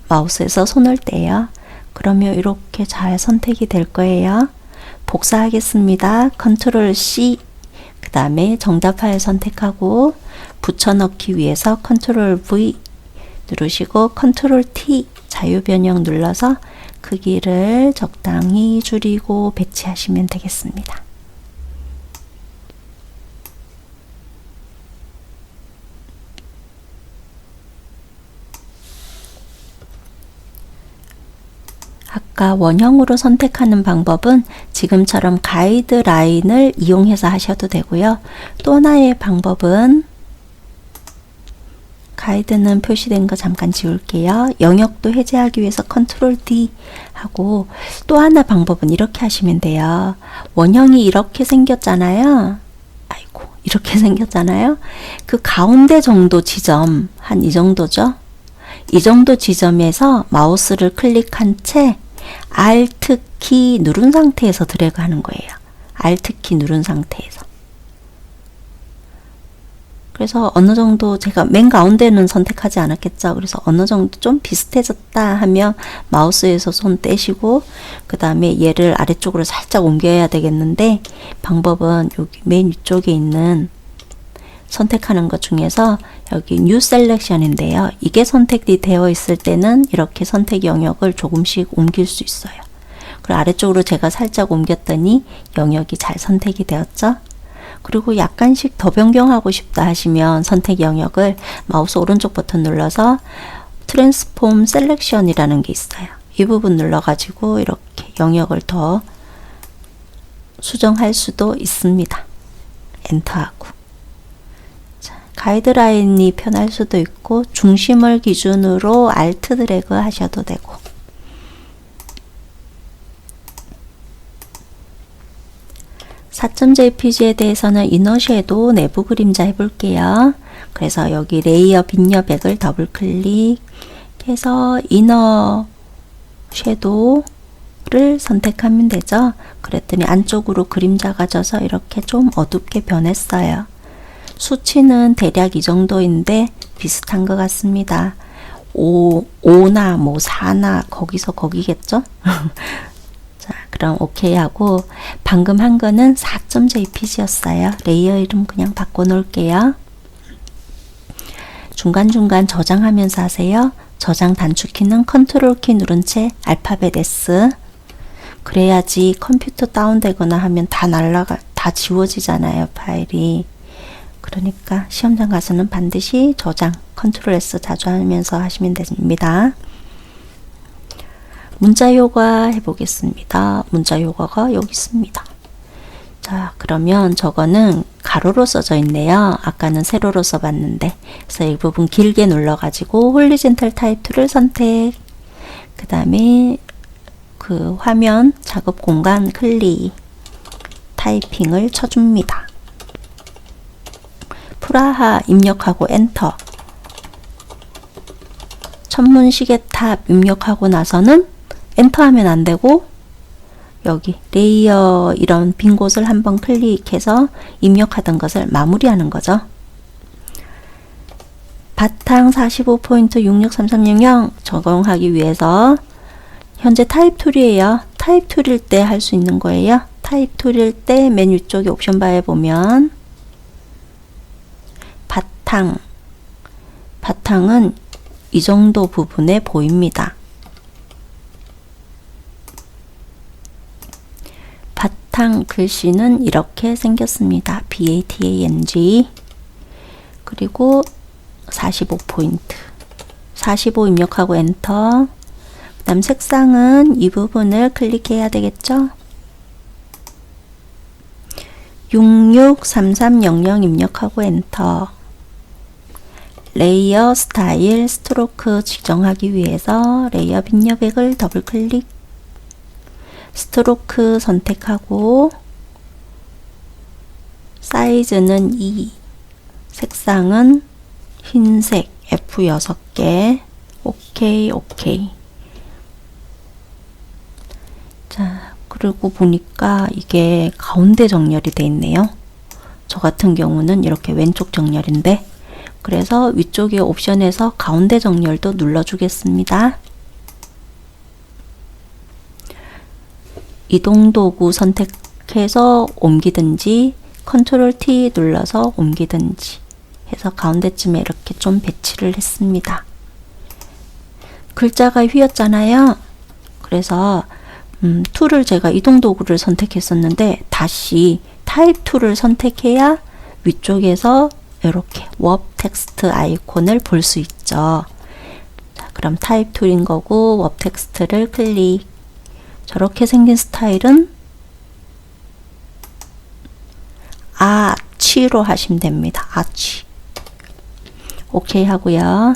마우스에서 손을 떼요. 그러면 이렇게 잘 선택이 될 거예요. 복사하겠습니다. 컨트롤 C, 그 다음에 정답 파일 선택하고 붙여넣기 위해서 컨트롤 V 누르시고 컨트롤 T 자유 변형 눌러서 크기를 적당히 줄이고 배치하시면 되겠습니다. 아까 원형으로 선택하는 방법은 지금처럼 가이드라인을 이용해서 하셔도 되고요. 또 하나의 방법은 가이드는 표시된 거 잠깐 지울게요. 영역도 해제하기 위해서 컨트롤 D 하고 또 하나 방법은 이렇게 하시면 돼요. 원형이 이렇게 생겼잖아요. 아이고, 이렇게 생겼잖아요. 그 가운데 정도 지점, 한 이 정도죠. 이 정도 지점에서 마우스를 클릭한 채 Alt 키 누른 상태에서 드래그 하는 거예요. Alt 키 누른 상태에서. 그래서 어느 정도 제가 맨 가운데는 선택하지 않았겠죠. 그래서 어느 정도 좀 비슷해졌다 하면 마우스에서 손 떼시고 그 다음에 얘를 아래쪽으로 살짝 옮겨야 되겠는데 방법은 여기 맨 위쪽에 있는 선택하는 것 중에서 여기 New Selection인데요. 이게 선택이 되어 있을 때는 이렇게 선택 영역을 조금씩 옮길 수 있어요. 그리고 아래쪽으로 제가 살짝 옮겼더니 영역이 잘 선택이 되었죠. 그리고 약간씩 더 변경하고 싶다 하시면 선택 영역을 마우스 오른쪽 버튼 눌러서 Transform Selection이라는 게 있어요. 이 부분 눌러가지고 이렇게 영역을 더 수정할 수도 있습니다. 엔터하고. 가이드라인이 편할 수도 있고 중심을 기준으로 Alt 드래그 하셔도 되고. .jpg에 대해서는 이너 섀도우 내부 그림자 해볼게요. 그래서 여기 레이어 빈 여백을 더블 클릭해서 이너 섀도우를 선택하면 되죠. 그랬더니 안쪽으로 그림자가 져서 이렇게 좀 어둡게 변했어요. 수치는 대략 이 정도인데 비슷한 것 같습니다. 5나 뭐 4나 거기서 거기겠죠? 자, 그럼 오케이 하고 방금 한 거는 4.jpg였어요. 레이어 이름 그냥 바꿔 놓을게요. 중간중간 저장하면서 하세요. 저장 단축키는 컨트롤 키 누른 채 알파벳 S. 그래야지 컴퓨터 다운되거나 하면 다 지워지잖아요, 파일이. 그러니까 시험장 가서는 반드시 저장, 컨트롤 S 자주 하면서 하시면 됩니다. 문자 효과 해보겠습니다. 문자 효과가 여기 있습니다. 자, 그러면 저거는 가로로 써져 있네요. 아까는 세로로 써봤는데. 그래서 이 부분 길게 눌러가지고 홀리젠탈 타입 툴을 선택. 그 다음에 그 화면 작업 공간 클릭. 타이핑을 쳐줍니다. 프라하 입력하고 엔터. 천문 시계탑 입력하고 나서는 엔터하면 안 되고 여기 레이어 이런 빈 곳을 한번 클릭해서 입력하던 것을 마무리하는 거죠. 바탕 45포인트 663300 적용하기 위해서 현재 타입 툴이에요. 타입 툴일 때 할 수 있는 거예요. 타입 툴일 때 맨 위쪽에 옵션 바에 보면 바탕은 이 정도 부분에 보입니다. 바탕 글씨는 이렇게 생겼습니다. BATANG. 그리고 45포인트. 45 입력하고 엔터. 그 다음 색상은 이 부분을 클릭해야 되겠죠? 663300 입력하고 엔터. 레이어 스타일 스트로크 지정하기 위해서 레이어 빈 여백을 더블 클릭. 스트로크 선택하고 사이즈는 2, 색상은 흰색 F6개. 오케이. 자, 그리고 보니까 이게 가운데 정렬이 돼 있네요. 저 같은 경우는 이렇게 왼쪽 정렬인데, 그래서 위쪽에 옵션에서 가운데 정렬도 눌러주겠습니다. 이동 도구 선택해서 옮기든지 컨트롤 T 눌러서 옮기든지 해서 가운데쯤에 이렇게 좀 배치를 했습니다. 글자가 휘었잖아요. 그래서 툴을 제가 이동 도구를 선택했었는데 다시 타입 툴을 선택해야 위쪽에서 이렇게 워 텍스트 아이콘을 볼 수 있죠. 자, 그럼 타입 툴인 거고 워 텍스트를 클릭. 저렇게 생긴 스타일은 아치로 하시면 됩니다. 아치. 오케이 하고요.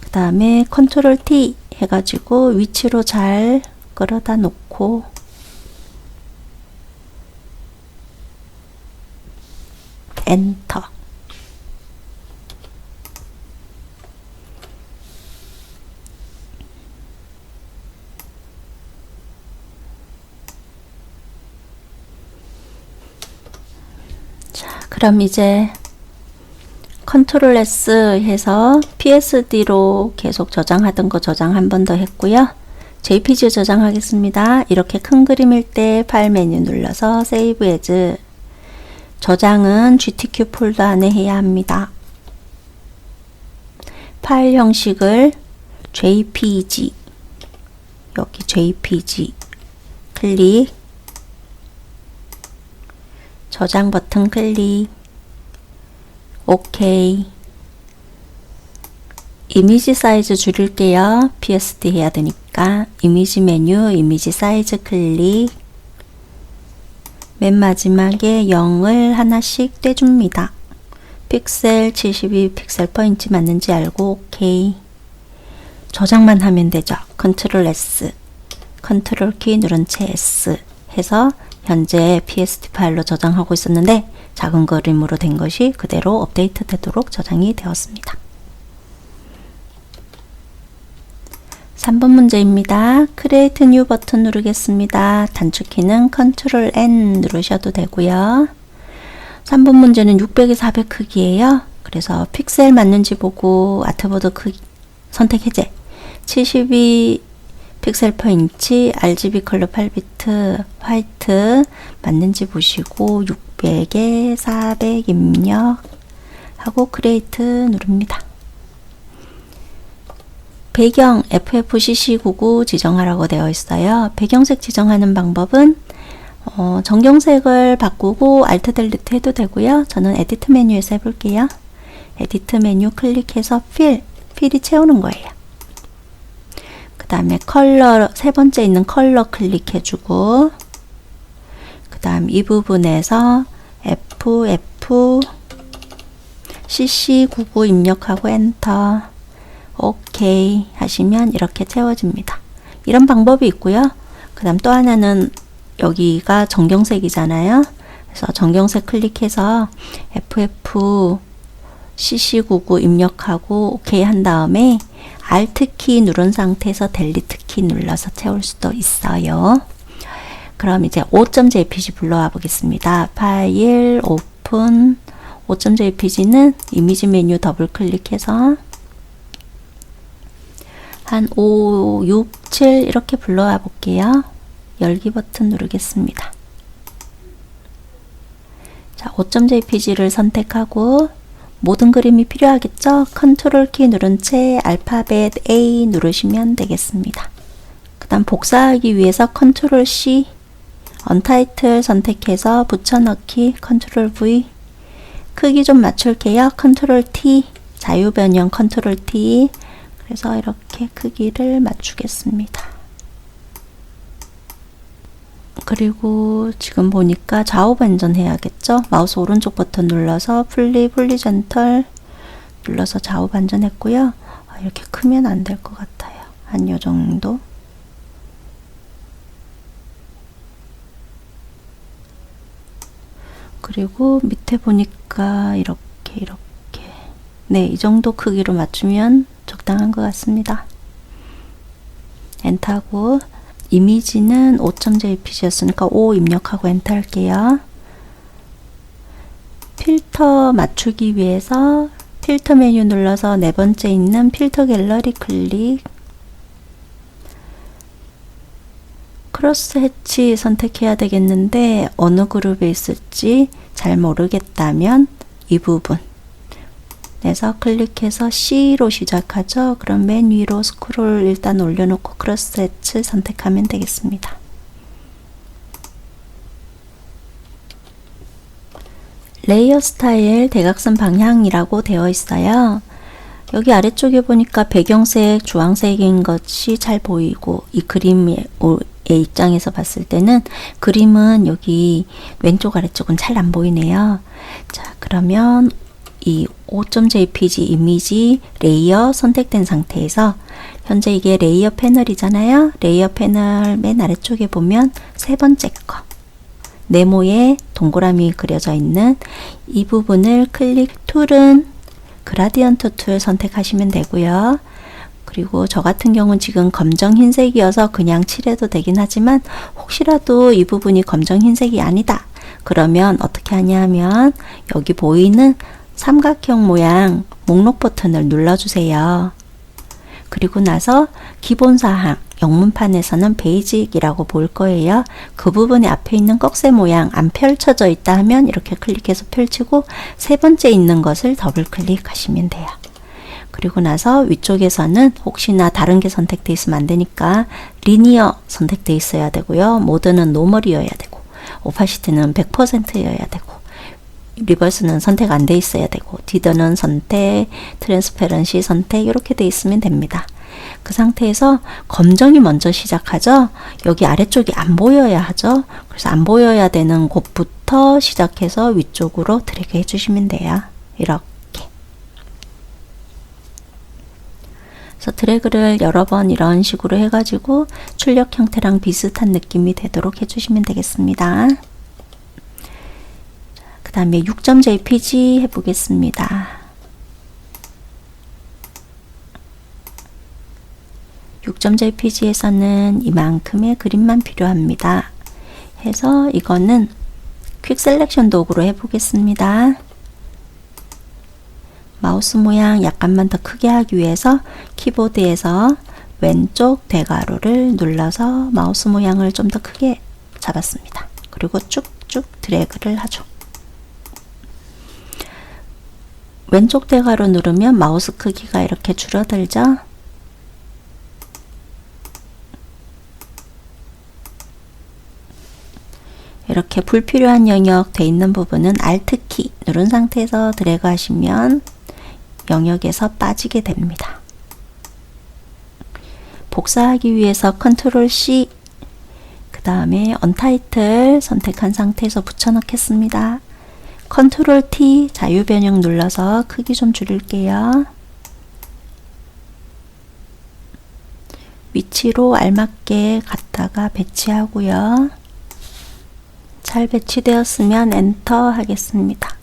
그 다음에 컨트롤 T 해가지고 위치로 잘 끌어다 놓고 엔터. 자, 그럼 이제 컨트롤 S 해서 PSD로 계속 저장하던 거 저장 한 번 더 했고요. JPG 저장하겠습니다. 이렇게 큰 그림일 때 파일 메뉴 눌러서 세이브 에즈. 저장은 GTK 폴더 안에 해야 합니다. 파일 형식을 JPG, 여기 JPG 클릭, 저장 버튼 클릭, 오케이. 이미지 사이즈 줄일게요. PSD 해야 되니까 이미지 메뉴, 이미지 사이즈 클릭. 맨 마지막에 0을 하나씩 떼줍니다. 픽셀 72 픽셀 퍼 인치 맞는지 알고 오케이. 저장만 하면 되죠. 컨트롤 S, 컨트롤 키 누른 채 S 해서 현재 PSD 파일로 저장하고 있었는데 작은 그림으로 된 것이 그대로 업데이트 되도록 저장이 되었습니다. 3번 문제입니다. Create New 버튼 누르겠습니다. 단축키는 Ctrl N 누르셔도 되고요. 3번 문제는 600에 400 크기예요. 그래서 픽셀 맞는지 보고 아트보드 크기 선택 해제. 72 픽셀 퍼 인치 RGB 컬러 8비트 화이트 맞는지 보시고 600에 400 입력하고 크리에이트 누릅니다. 배경 FFCC99 지정하라고 되어 있어요. 배경색 지정하는 방법은 정경색을 바꾸고 Alt 델리트 해도 되고요. 저는 에디트 메뉴에서 해볼게요. 에디트 메뉴 클릭해서 필이 채우는 거예요. 그 다음에 컬러, 세 번째 있는 컬러 클릭해주고, 그 다음 이 부분에서 FFCC99 입력하고 엔터. 오케이 하시면 이렇게 채워집니다. 이런 방법이 있고요. 그 다음 또 하나는 여기가 정경색이잖아요. 그래서 정경색 클릭해서 FFCC99 입력하고 오케이 한 다음에 Alt 키 누른 상태에서 델리트 키 눌러서 채울 수도 있어요. 그럼 이제 5.jpg 불러와 보겠습니다. 파일 오픈. 5.jpg는 이미지 메뉴 더블 클릭해서 한 5, 6, 7 이렇게 불러와 볼게요. 열기 버튼 누르겠습니다. 자, 5.jpg를 선택하고 모든 그림이 필요하겠죠? 컨트롤 키 누른 채 알파벳 A 누르시면 되겠습니다. 그 다음 복사하기 위해서 컨트롤 C, 언타이틀 선택해서 붙여넣기, 컨트롤 V, 크기 좀 맞출게요. 컨트롤 T, 자유변형 컨트롤 T, 그래서 이렇게 크기를 맞추겠습니다. 그리고 지금 보니까 좌우 반전 해야겠죠? 마우스 오른쪽 버튼 눌러서 플립, 홀리젠털 눌러서 좌우 반전했고요. 이렇게 크면 안 될 것 같아요. 한 요 정도. 그리고 밑에 보니까 이렇게 네, 이 정도 크기로 맞추면 적당한 것 같습니다. 엔터하고 이미지는 5.jpg였으니까 5 입력하고 엔터 할게요. 필터 맞추기 위해서 필터 메뉴 눌러서 네 번째 있는 필터 갤러리 클릭, 크로스 해치 선택해야 되겠는데 어느 그룹에 있을지 잘 모르겠다면 이 부분 그래서 클릭해서 C로 시작하죠. 그럼 맨 위로 스크롤 일단 올려놓고 크로스 해치 선택하면 되겠습니다. 레이어 스타일 대각선 방향이라고 되어 있어요. 여기 아래쪽에 보니까 배경색 주황색인 것이 잘 보이고 이 그림의 입장에서 봤을 때는 그림은 여기 왼쪽 아래쪽은 잘 안 보이네요. 자, 그러면 이 5.jpg 이미지 레이어 선택된 상태에서 현재 이게 레이어 패널이잖아요. 레이어 패널 맨 아래쪽에 보면 세 번째 거 네모에 동그라미 그려져 있는 이 부분을 클릭 툴은 그라디언트 툴 선택하시면 되고요. 그리고 저 같은 경우는 지금 검정 흰색이어서 그냥 칠해도 되긴 하지만 혹시라도 이 부분이 검정 흰색이 아니다 그러면 어떻게 하냐면 여기 보이는 삼각형 모양 목록 버튼을 눌러주세요. 그리고 나서 기본사항 영문판에서는 베이직이라고 볼 거예요. 그 부분에 앞에 있는 꺽쇠 모양 안 펼쳐져 있다 하면 이렇게 클릭해서 펼치고 세 번째 있는 것을 더블 클릭하시면 돼요. 그리고 나서 위쪽에서는 혹시나 다른 게 선택되어 있으면 안 되니까 리니어 선택되어 있어야 되고요. 모드는 노멀이어야 되고 오파시티는 100%여야 되고 리버스는 선택 안 돼 있어야 되고 디더는 선택, 트랜스페런시 선택 이렇게 돼 있으면 됩니다. 그 상태에서 검정이 먼저 시작하죠. 여기 아래쪽이 안 보여야 하죠. 그래서 안 보여야 되는 곳부터 시작해서 위쪽으로 드래그 해주시면 돼요. 이렇게. 그래서 드래그를 여러 번 이런 식으로 해가지고 출력 형태랑 비슷한 느낌이 되도록 해주시면 되겠습니다. 그 다음에 6.jpg 해보겠습니다. 6.jpg에서는 이만큼의 그림만 필요합니다. 해서 이거는 퀵 셀렉션 도구로 해보겠습니다. 마우스 모양 약간만 더 크게 하기 위해서 키보드에서 왼쪽 대괄호를 눌러서 마우스 모양을 좀 더 크게 잡았습니다. 그리고 쭉쭉 드래그를 하죠. 왼쪽 대괄호 누르면 마우스 크기가 이렇게 줄어들죠. 이렇게 불필요한 영역 돼 있는 부분은 Alt키 누른 상태에서 드래그 하시면 영역에서 빠지게 됩니다. 복사하기 위해서 컨트롤 C 그 다음에 언타이틀 선택한 상태에서 붙여넣겠습니다. 컨트롤 T 자유변형 눌러서 크기 좀 줄일게요. 위치로 알맞게 갖다가 배치하고요. 잘 배치되었으면 엔터 하겠습니다.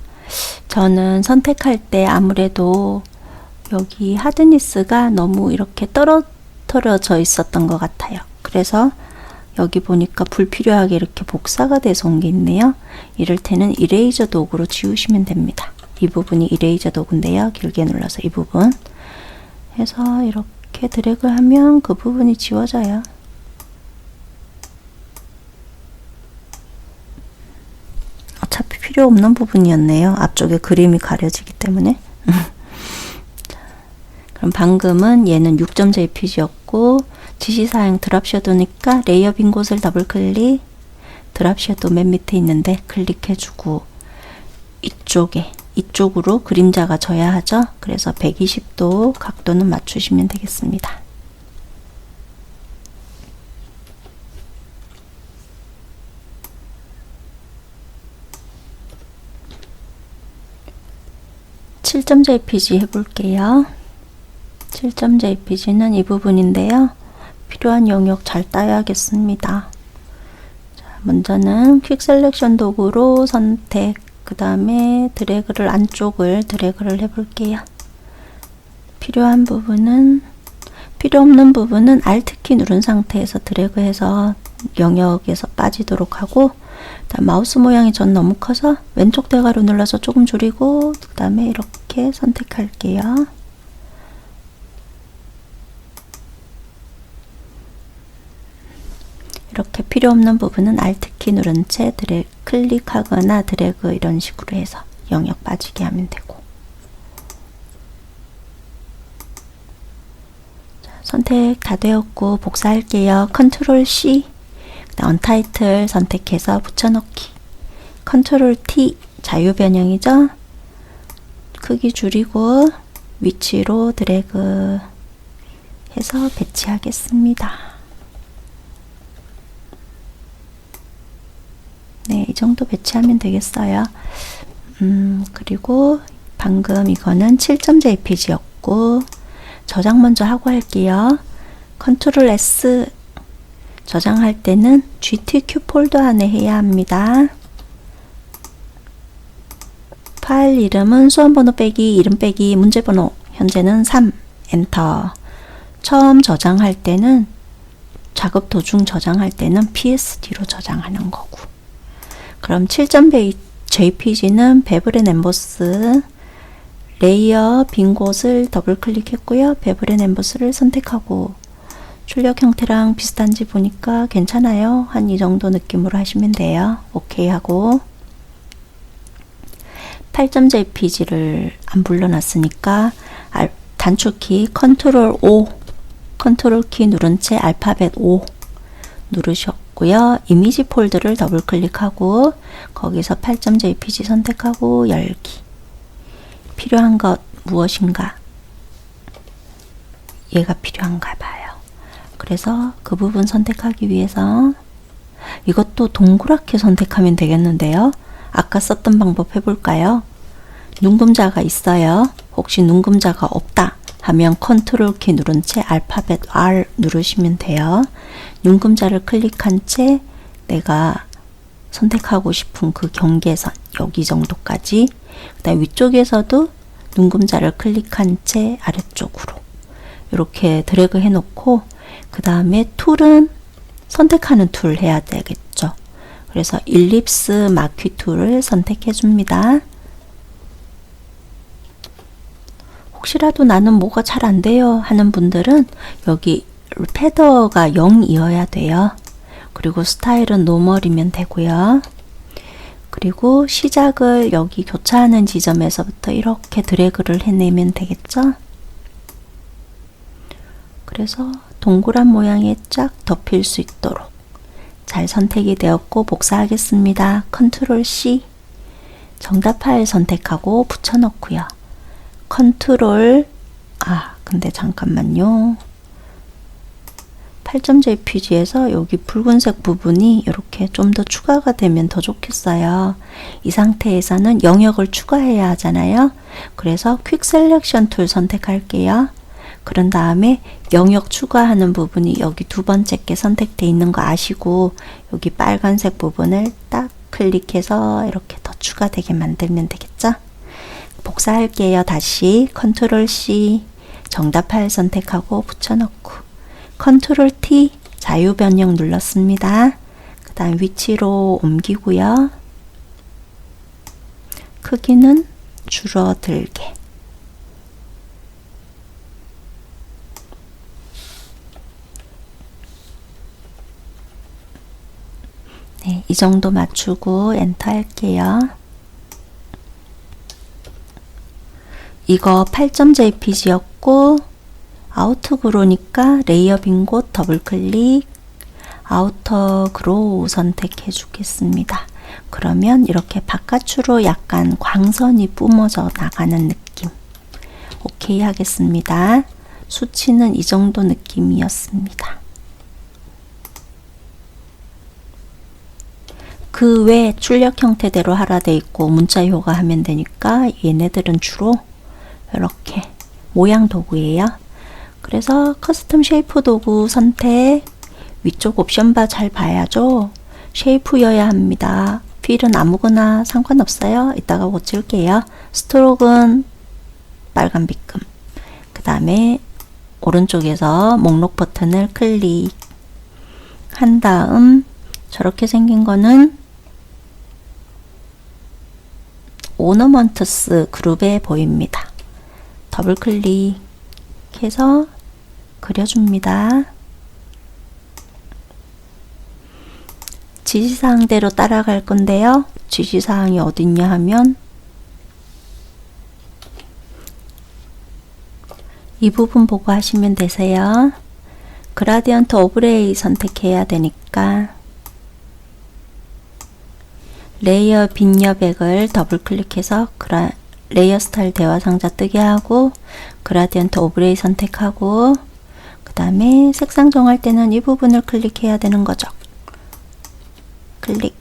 저는 선택할 때 아무래도 여기 하드니스가 너무 이렇게 떨어져 있었던 것 같아요. 그래서 여기 보니까 불필요하게 이렇게 복사가 돼서 온 게 있네요. 이럴 때는 이레이저 도구로 지우시면 됩니다. 이 부분이 이레이저 도구인데요. 길게 눌러서 이 부분 해서 이렇게 드래그 하면 그 부분이 지워져요. 필요 없는 부분이었네요. 앞쪽에 그림이 가려지기 때문에. 그럼 방금은 얘는 6.jpg였고 지시사항 드랍 섀도우니까 레이어 빈 곳을 더블 클릭, 드랍 섀도우 맨 밑에 있는데 클릭해주고 이쪽으로 그림자가 져야 하죠. 그래서 120도 각도는 맞추시면 되겠습니다. .jpg 해볼게요. 7.jpg는 이 부분인데요. 필요한 영역 잘 따야겠습니다. 자, 먼저는 퀵 셀렉션 도구로 선택, 그 다음에 드래그를 안쪽을 드래그를 해볼게요. 필요한 부분은, 필요 없는 부분은 Alt키 누른 상태에서 드래그해서 영역에서 빠지도록 하고, 다음 마우스 모양이 전 너무 커서 왼쪽 대괄호 눌러서 조금 줄이고, 그 다음에 이렇게 선택할게요. 이렇게 필요 없는 부분은 Alt키 누른 채 클릭하거나 드래그 이런 식으로 해서 영역 빠지게 하면 되고. 자, 선택 다 되었고 복사할게요. 컨트롤 C, 언타이틀 선택해서 붙여넣기. 컨트롤 T, 자유 변형이죠. 크기 줄이고 위치로 드래그 해서 배치하겠습니다. 네, 이 정도 배치하면 되겠어요. 그리고 방금 이거는 7.jpg였고 저장 먼저 하고 할게요. 컨트롤 S, 저장할 때는 GTQ 폴더 안에 해야 합니다. 파일 이름은 수험번호 빼기 이름 빼기 문제번호, 현재는 3, 엔터. 처음 저장할 때는, 작업 도중 저장할 때는 PSD로 저장하는 거고. 그럼 7.jpg는 베블 앤 엠보스, 레이어 빈 곳을 더블 클릭했고요. 베블 앤 엠보스를 선택하고, 출력 형태랑 비슷한지 보니까 괜찮아요. 한 이 정도 느낌으로 하시면 돼요. 오케이 하고 8.jpg를 안 불러놨으니까 단축키 컨트롤 O, 컨트롤 키 누른 채 알파벳 O 누르셨고요. 이미지 폴더를 더블 클릭하고 거기서 8.jpg 선택하고 열기. 필요한 것 무엇인가? 얘가 필요한가 봐요. 그래서 그 부분 선택하기 위해서 이것도 동그랗게 선택하면 되겠는데요. 아까 썼던 방법 해볼까요? 눈금자가 있어요. 혹시 눈금자가 없다 하면 컨트롤 키 누른 채 알파벳 R 누르시면 돼요. 눈금자를 클릭한 채 내가 선택하고 싶은 그 경계선 여기 정도까지, 그다음 위쪽에서도 눈금자를 클릭한 채 아래쪽으로 이렇게 드래그 해놓고, 그 다음에 툴은 선택하는 툴 해야 되겠죠. 그래서 일립스 마퀴 툴을 선택해 줍니다. 혹시라도 나는 뭐가 잘 안 돼요 하는 분들은 여기 패더가 0이어야 돼요. 그리고 스타일은 노멀이면 되고요. 그리고 시작을 여기 교차하는 지점에서부터 이렇게 드래그를 해내면 되겠죠. 그래서 동그란 모양에 쫙 덮일 수 있도록 잘 선택이 되었고 복사하겠습니다. 컨트롤 C, 정답 파일 선택하고 붙여넣고요. 컨트롤, 근데 잠깐만요. 8.jpg에서 여기 붉은색 부분이 이렇게 좀 더 추가가 되면 더 좋겠어요. 이 상태에서는 영역을 추가해야 하잖아요. 그래서 퀵 셀렉션 툴 선택할게요. 그런 다음에 영역 추가하는 부분이 여기 두 번째 게 선택되어 있는 거 아시고 여기 빨간색 부분을 딱 클릭해서 이렇게 더 추가되게 만들면 되겠죠? 복사할게요. 다시 컨트롤 C, 정답 파일 선택하고 붙여넣고 컨트롤 T, 자유 변형 눌렀습니다. 그 다음 위치로 옮기고요. 크기는 줄어들게. 네, 이 정도 맞추고 엔터 할게요. 이거 8.jpg였고 아우터 그로니까 레이어 빈 곳 더블 클릭, 아우터 그로 선택해 주겠습니다. 그러면 이렇게 바깥으로 약간 광선이 뿜어져 나가는 느낌. 오케이 하겠습니다. 수치는 이 정도 느낌이었습니다. 그 외 출력 형태대로 하라 돼 있고 문자 효과 하면 되니까 얘네들은 주로 이렇게 모양 도구예요. 그래서 커스텀 쉐이프 도구 선택, 위쪽 옵션 바 잘 봐야죠. 쉐이프여야 합니다. 필은 아무거나 상관없어요. 이따가 고칠게요. 스트로크는 빨간 빛금. 그 다음에 오른쪽에서 목록 버튼을 클릭한 다음 저렇게 생긴 거는 오너먼트스 그룹에 보입니다. 더블 클릭해서 그려줍니다. 지시사항대로 따라갈 건데요. 지시사항이 어딨냐 하면 이 부분 보고 하시면 되세요. 그라디언트 오브레이 선택해야 되니까 레이어 빈 여백을 더블 클릭해서 레이어 스타일 대화 상자 뜨게 하고 그라디언트 오브레이 선택하고 그 다음에 색상 정할 때는 이 부분을 클릭해야 되는 거죠. 클릭.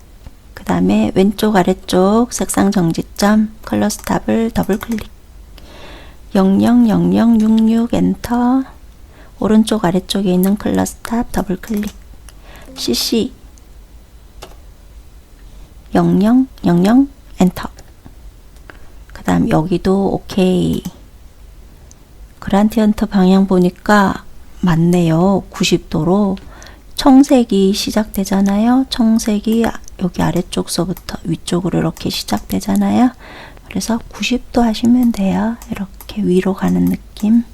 그 다음에 왼쪽 아래쪽 색상 정지점 컬러 스탑을 더블 클릭. 000066 엔터. 오른쪽 아래쪽에 있는 컬러 스탑 더블 클릭. CC 0000 엔터. 그 다음 여기도 오케이. 그라디언트 방향 보니까 맞네요. 90도로 청색이 시작되잖아요. 청색이 여기 아래쪽서부터 위쪽으로 이렇게 시작되잖아요. 그래서 90도 하시면 돼요. 이렇게 위로 가는 느낌.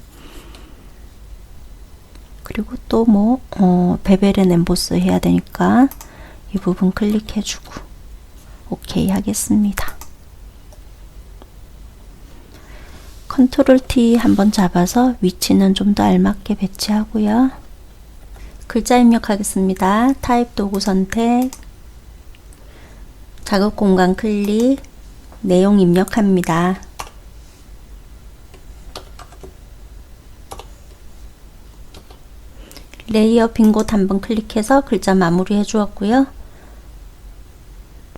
그리고 또 뭐 베벨은 엠보스 해야 되니까 이 부분 클릭해주고 오케이 하겠습니다. 컨트롤 T 한번 잡아서 위치는 좀 더 알맞게 배치하고요. 글자 입력하겠습니다. 타입 도구 선택, 작업 공간 클릭, 내용 입력합니다. 레이어 빈 곳 한번 클릭해서 글자 마무리 해 주었고요.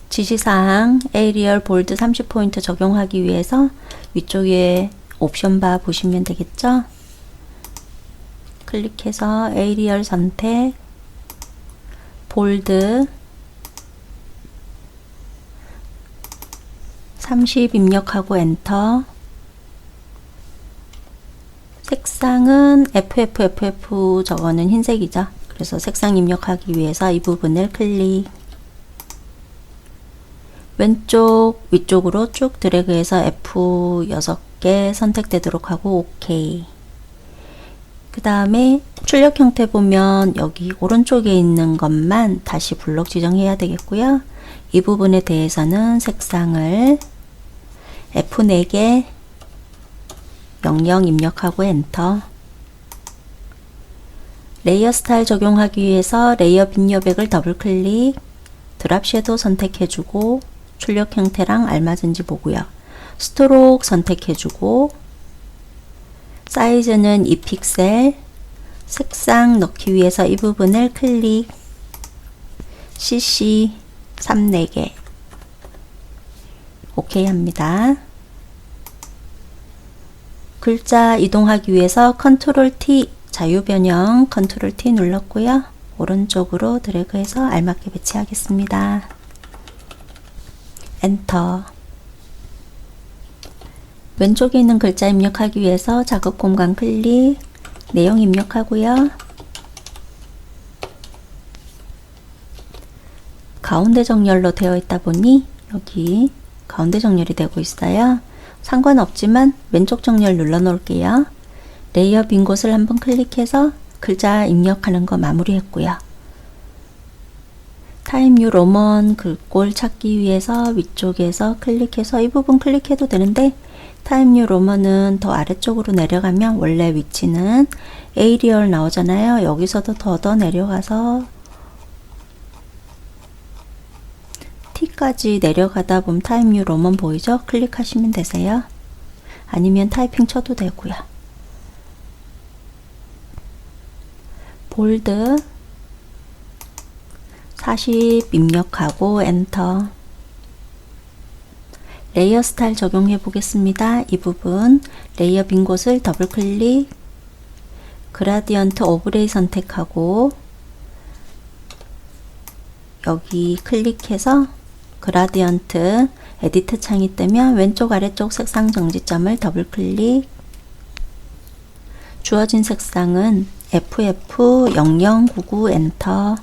지시사항 에리얼 볼드 30포인트 적용하기 위해서 위쪽에 옵션 바 보시면 되겠죠. 클릭해서 에리얼 선택, 볼드 30 입력하고 엔터. 색상은 FFFF 저거는 흰색이죠. 그래서 색상 입력하기 위해서 이 부분을 클릭. 왼쪽 위쪽으로 쭉 드래그해서 F 6개 선택되도록 하고 오케이. 그 다음에 출력 형태 보면 여기 오른쪽에 있는 것만 다시 블록 지정해야 되겠고요. 이 부분에 대해서는 색상을 F 4개 00 입력하고 엔터. 레이어 스타일 적용하기 위해서 레이어 빈 여백을 더블 클릭, 드랍 섀도우 선택해주고 출력 형태랑 알맞은지 보고요. 스트로크 선택해주고 사이즈는 2픽셀, 색상 넣기 위해서 이 부분을 클릭, CC 3, 4개 오케이 합니다. 글자 이동하기 위해서 컨트롤 T 자유 변형 컨트롤 T 눌렀고요. 오른쪽으로 드래그해서 알맞게 배치하겠습니다. 엔터. 왼쪽에 있는 글자 입력하기 위해서 작업 공간 클릭, 내용 입력하고요. 가운데 정렬로 되어 있다 보니 여기 가운데 정렬이 되고 있어요. 상관없지만 왼쪽 정렬 눌러 놓을게요. 레이어 빈 곳을 한번 클릭해서 글자 입력하는 거 마무리했고요. 타임 뉴 로먼 글꼴 찾기 위해서 위쪽에서 클릭해서 이 부분 클릭해도 되는데 타입 뉴 로먼은 더 아래쪽으로 내려가면 원래 위치는 에이리얼 나오잖아요. 여기서도 더 내려가서 T까지 내려가다 보면 타입 뉴 로먼 보이죠? 클릭하시면 되세요. 아니면 타이핑 쳐도 되고요. 볼드 40 입력하고 엔터. 레이어 스타일 적용해 보겠습니다. 이 부분 레이어 빈 곳을 더블 클릭, 그라디언트 오브레이 선택하고 여기 클릭해서 그라디언트 에디트 창이 뜨면 왼쪽 아래쪽 색상 정지점을 더블 클릭. 주어진 색상은 FF0099 엔터.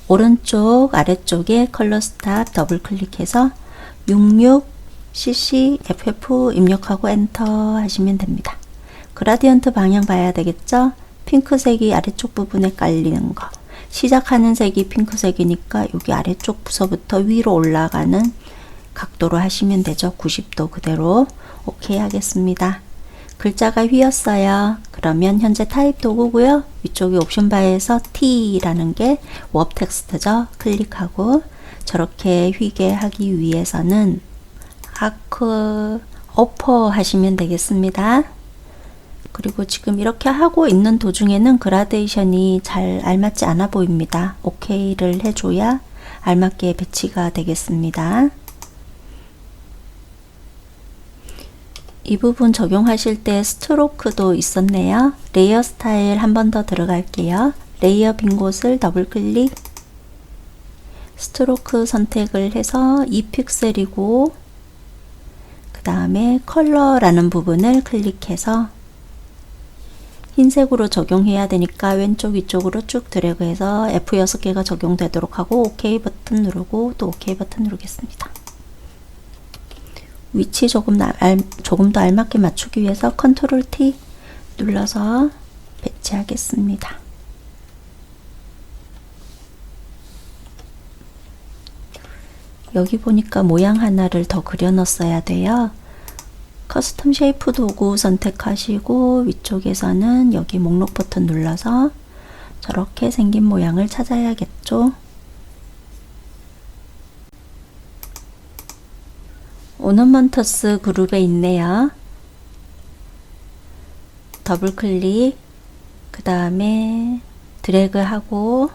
오른쪽 아래쪽에 컬러 스탑 더블 클릭해서 66cc FF 입력하고 엔터 하시면 됩니다. 그라디언트 방향 봐야 되겠죠? 핑크색이 아래쪽 부분에 깔리는 거. 시작하는 색이 핑크색이니까 여기 아래쪽 부서부터 위로 올라가는 각도로 하시면 되죠. 90도 그대로. 오케이 하겠습니다. 글자가 휘었어요. 그러면 현재 타입 도구고요. 위쪽에 옵션 바에서 T라는 게 웹 텍스트죠. 클릭하고 저렇게 휘게 하기 위해서는 아크 어퍼 하시면 되겠습니다. 그리고 지금 이렇게 하고 있는 도중에는 그라데이션이 잘 알맞지 않아 보입니다. 오케이를 해줘야 알맞게 배치가 되겠습니다. 이 부분 적용하실 때 스트로크도 있었네요. 레이어 스타일 한 번 더 들어갈게요. 레이어 빈 곳을 더블 클릭, 스트로크 선택을 해서 2픽셀이고 그 다음에 컬러라는 부분을 클릭해서 흰색으로 적용해야 되니까 왼쪽 위쪽으로 쭉 드래그해서 F6개가 적용되도록 하고 OK 버튼 누르고 또 OK 버튼 누르겠습니다. 위치 조금 더 알맞게 맞추기 위해서 컨트롤 T 눌러서 배치하겠습니다. 여기 보니까 모양 하나를 더 그려 넣었어야 돼요. 커스텀 쉐이프 도구 선택하시고 위쪽에서는 여기 목록 버튼 눌러서 저렇게 생긴 모양을 찾아야겠죠. 오너먼터스 그룹에 있네요. 더블 클릭, 그 다음에 드래그 하고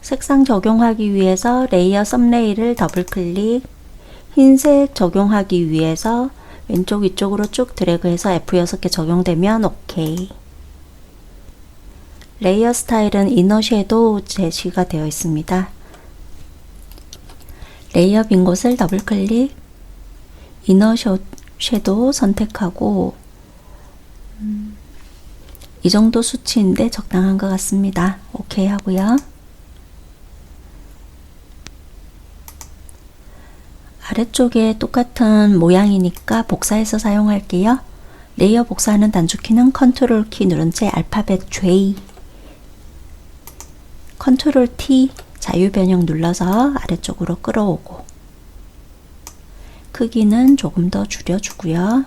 색상 적용하기 위해서 레이어 썸네일을 더블 클릭, 흰색 적용하기 위해서 왼쪽 위쪽으로 쭉 드래그해서 F6개 적용되면 OK. 레이어 스타일은 이너 섀도우 제시가 되어 있습니다. 레이어 빈 곳을 더블 클릭, 이너 섀도우 선택하고 이 정도 수치인데 적당한 것 같습니다. OK 하고요. 아래쪽에 똑같은 모양이니까 복사해서 사용할게요. 레이어 복사하는 단축키는 컨트롤 키 누른 채 알파벳 J, 컨트롤 T 자유 변형 눌러서 아래쪽으로 끌어오고 크기는 조금 더 줄여주고요.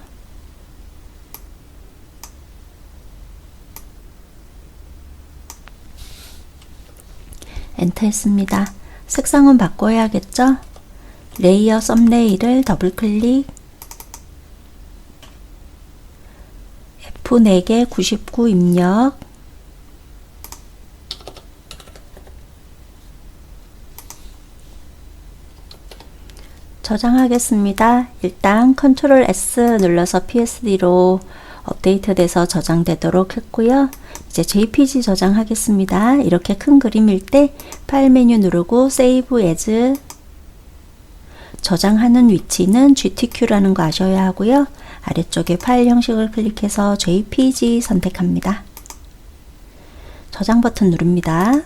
엔터 했습니다. 색상은 바꿔야겠죠? 레이어 썸네일을 더블 클릭, F4개 99 입력, 저장하겠습니다. 일단 컨트롤 S 눌러서 PSD로 업데이트 돼서 저장되도록 했고요. 이제 JPG 저장하겠습니다. 이렇게 큰 그림일 때 파일 메뉴 누르고 세이브 에즈, 저장하는 위치는 GTQ라는 거 아셔야 하고요. 아래쪽에 파일 형식을 클릭해서 JPG 선택합니다. 저장 버튼 누릅니다.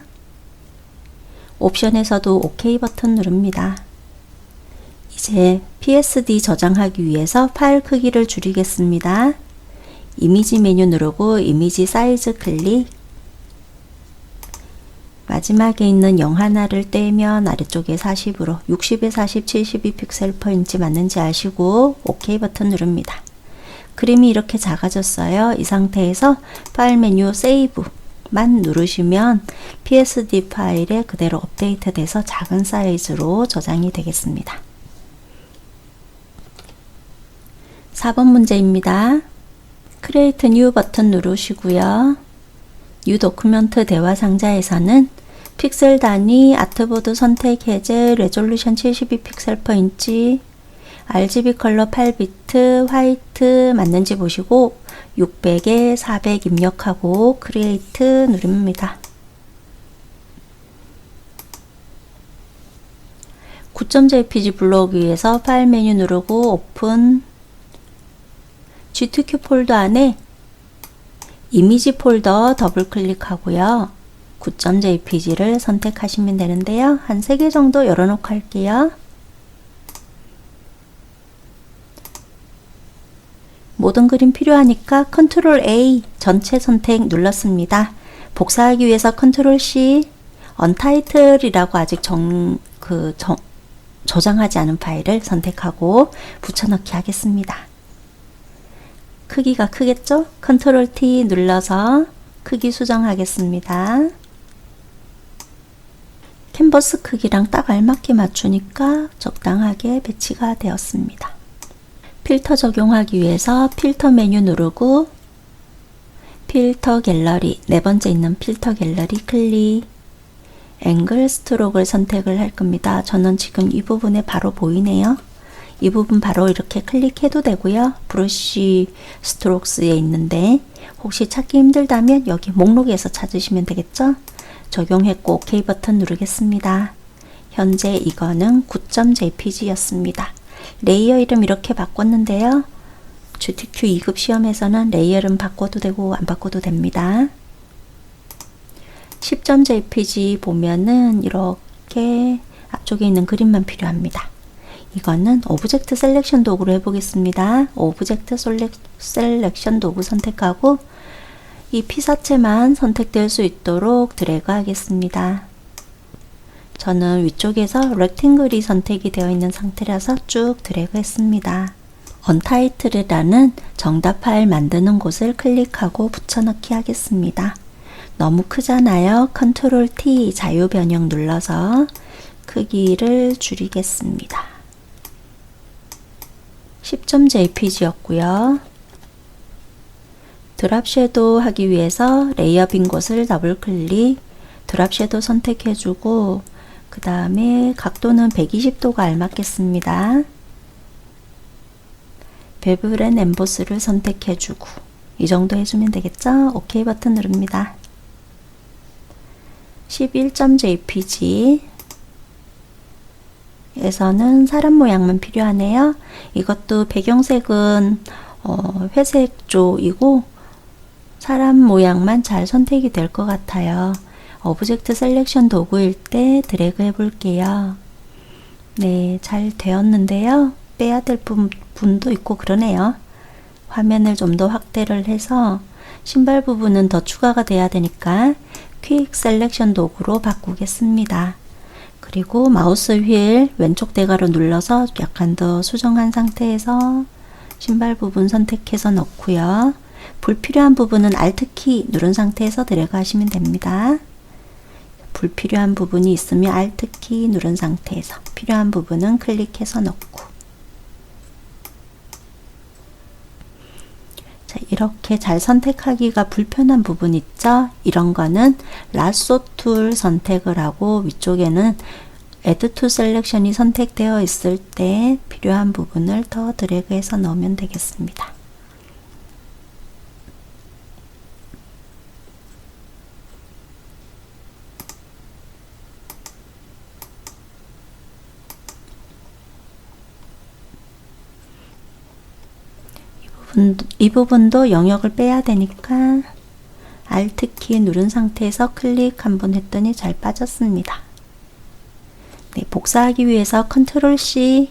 옵션에서도 OK 버튼 누릅니다. 이제 PSD 저장하기 위해서 파일 크기를 줄이겠습니다. 이미지 메뉴 누르고 이미지 사이즈 클릭, 마지막에 있는 0 하나를 떼면 아래쪽에 40으로 60에 40, 72 픽셀 퍼 인치 맞는지 아시고 OK 버튼 누릅니다. 그림이 이렇게 작아졌어요. 이 상태에서 파일 메뉴 세이브만 누르시면 PSD 파일에 그대로 업데이트 돼서 작은 사이즈로 저장이 되겠습니다. 4번 문제입니다. Create New 버튼 누르시고요. New 도큐멘트 대화 상자에서는 픽셀 단위, 아트보드 선택 해제, 레졸루션 72 픽셀 퍼 인치, RGB 컬러 8비트, 화이트 맞는지 보시고 600에 400 입력하고 크리에이트 누릅니다. 9.jpg 불러오기 위해서 파일 메뉴 누르고 오픈, GTK 폴더 안에 이미지 폴더 더블 클릭하고요. 9.jpg를 선택하시면 되는데요. 한 3개 정도 열어놓고 할게요. 모든 그림 필요하니까 컨트롤 A 전체 선택 눌렀습니다. 복사하기 위해서 컨트롤 C 언타이틀이라고 아직 저장하지 않은 파일을 선택하고 붙여넣기 하겠습니다. 크기가 크겠죠? 컨트롤 T 눌러서 크기 수정하겠습니다. 캔버스 크기랑 딱 알맞게 맞추니까 적당하게 배치가 되었습니다. 필터 적용하기 위해서 필터 메뉴 누르고 필터 갤러리, 네 번째 있는 필터 갤러리 클릭, 앵글 스트로크를 선택을 할 겁니다. 저는 지금 이 부분에 바로 보이네요. 이 부분 바로 이렇게 클릭해도 되고요. 브러쉬 스트로크스에 있는데 혹시 찾기 힘들다면 여기 목록에서 찾으시면 되겠죠? 적용했고 OK 버튼 누르겠습니다. 현재 이거는 9.jpg 였습니다. 레이어 이름 이렇게 바꿨는데요. GTQ 2급 시험에서는 레이어 이름 바꿔도 되고 안 바꿔도 됩니다. 10.jpg 보면은 이렇게 앞쪽에 있는 그림만 필요합니다. 이거는 오브젝트 셀렉션 도구로 해보겠습니다. 오브젝트 셀렉션 도구 선택하고 이 피사체만 선택될 수 있도록 드래그 하겠습니다. 저는 위쪽에서 렉탱글이 선택이 되어 있는 상태라서 쭉 드래그 했습니다. 언타이틀이라는 정답 파일 만드는 곳을 클릭하고 붙여넣기 하겠습니다. 너무 크잖아요. 컨트롤 T 자유 변형 눌러서 크기를 줄이겠습니다. 10.jpg 였고요. 드랍 섀도우 하기 위해서 레이어 빈 곳을 더블 클릭, 드랍 섀도우 선택해주고 그 다음에 각도는 120도가 알맞겠습니다. 베블 앤 엠보스를 선택해주고 이 정도 해주면 되겠죠? OK 버튼 누릅니다. 11.jpg 에서는 사람 모양만 필요하네요. 이것도 배경색은 회색 쪽이고 사람 모양만 잘 선택이 될 것 같아요. 오브젝트 셀렉션 도구일 때 드래그 해 볼게요. 네, 잘 되었는데요. 빼야 될 부분도 있고 그러네요. 화면을 좀 더 확대를 해서 신발 부분은 더 추가가 돼야 되니까 퀵 셀렉션 도구로 바꾸겠습니다. 그리고 마우스 휠 왼쪽 대괄호 눌러서 약간 더 수정한 상태에서 신발 부분 선택해서 넣고요. 불필요한 부분은 Alt 키 누른 상태에서 드래그 하시면 됩니다. 불필요한 부분이 있으면 Alt 키 누른 상태에서 필요한 부분은 클릭해서 넣고, 자, 이렇게 잘 선택하기가 불편한 부분 있죠? 이런 거는 라쏘 툴 선택을 하고 위쪽에는 Add to Selection이 선택되어 있을 때 필요한 부분을 더 드래그해서 넣으면 되겠습니다. 이 부분도 영역을 빼야 되니까 Alt 키 누른 상태에서 클릭 한번 했더니 잘 빠졌습니다. 네, 복사하기 위해서 컨트롤 C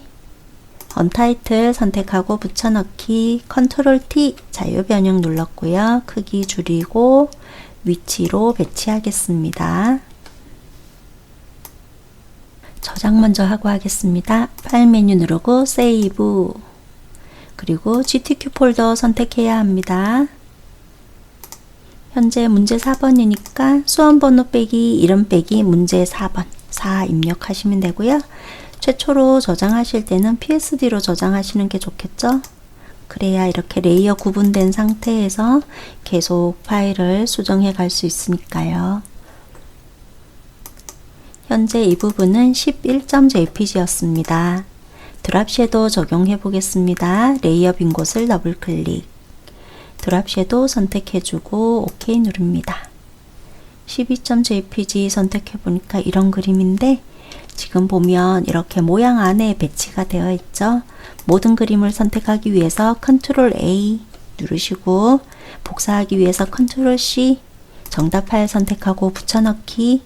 언타이틀 선택하고 붙여넣기, 컨트롤 T 자유 변형 눌렀고요. 크기 줄이고 위치로 배치하겠습니다. 저장 먼저 하고 하겠습니다. 파일 메뉴 누르고 세이브, 그리고 GTQ 폴더 선택해야 합니다. 현재 문제 4번이니까 수험번호 빼기 이름 빼기 문제 4번 4 입력하시면 되고요. 최초로 저장하실 때는 PSD로 저장하시는 게 좋겠죠. 그래야 이렇게 레이어 구분된 상태에서 계속 파일을 수정해 갈 수 있으니까요. 현재 이 부분은 11.jpg였습니다. 드랍 섀도우 적용해 보겠습니다. 레이어 빈 곳을 더블 클릭, 드랍 섀도우 선택해 주고 OK 누릅니다. 12.jpg 선택해 보니까 이런 그림인데, 지금 보면 이렇게 모양 안에 배치가 되어 있죠. 모든 그림을 선택하기 위해서 Ctrl A 누르시고, 복사하기 위해서 Ctrl C, 정답 파일 선택하고 붙여넣기,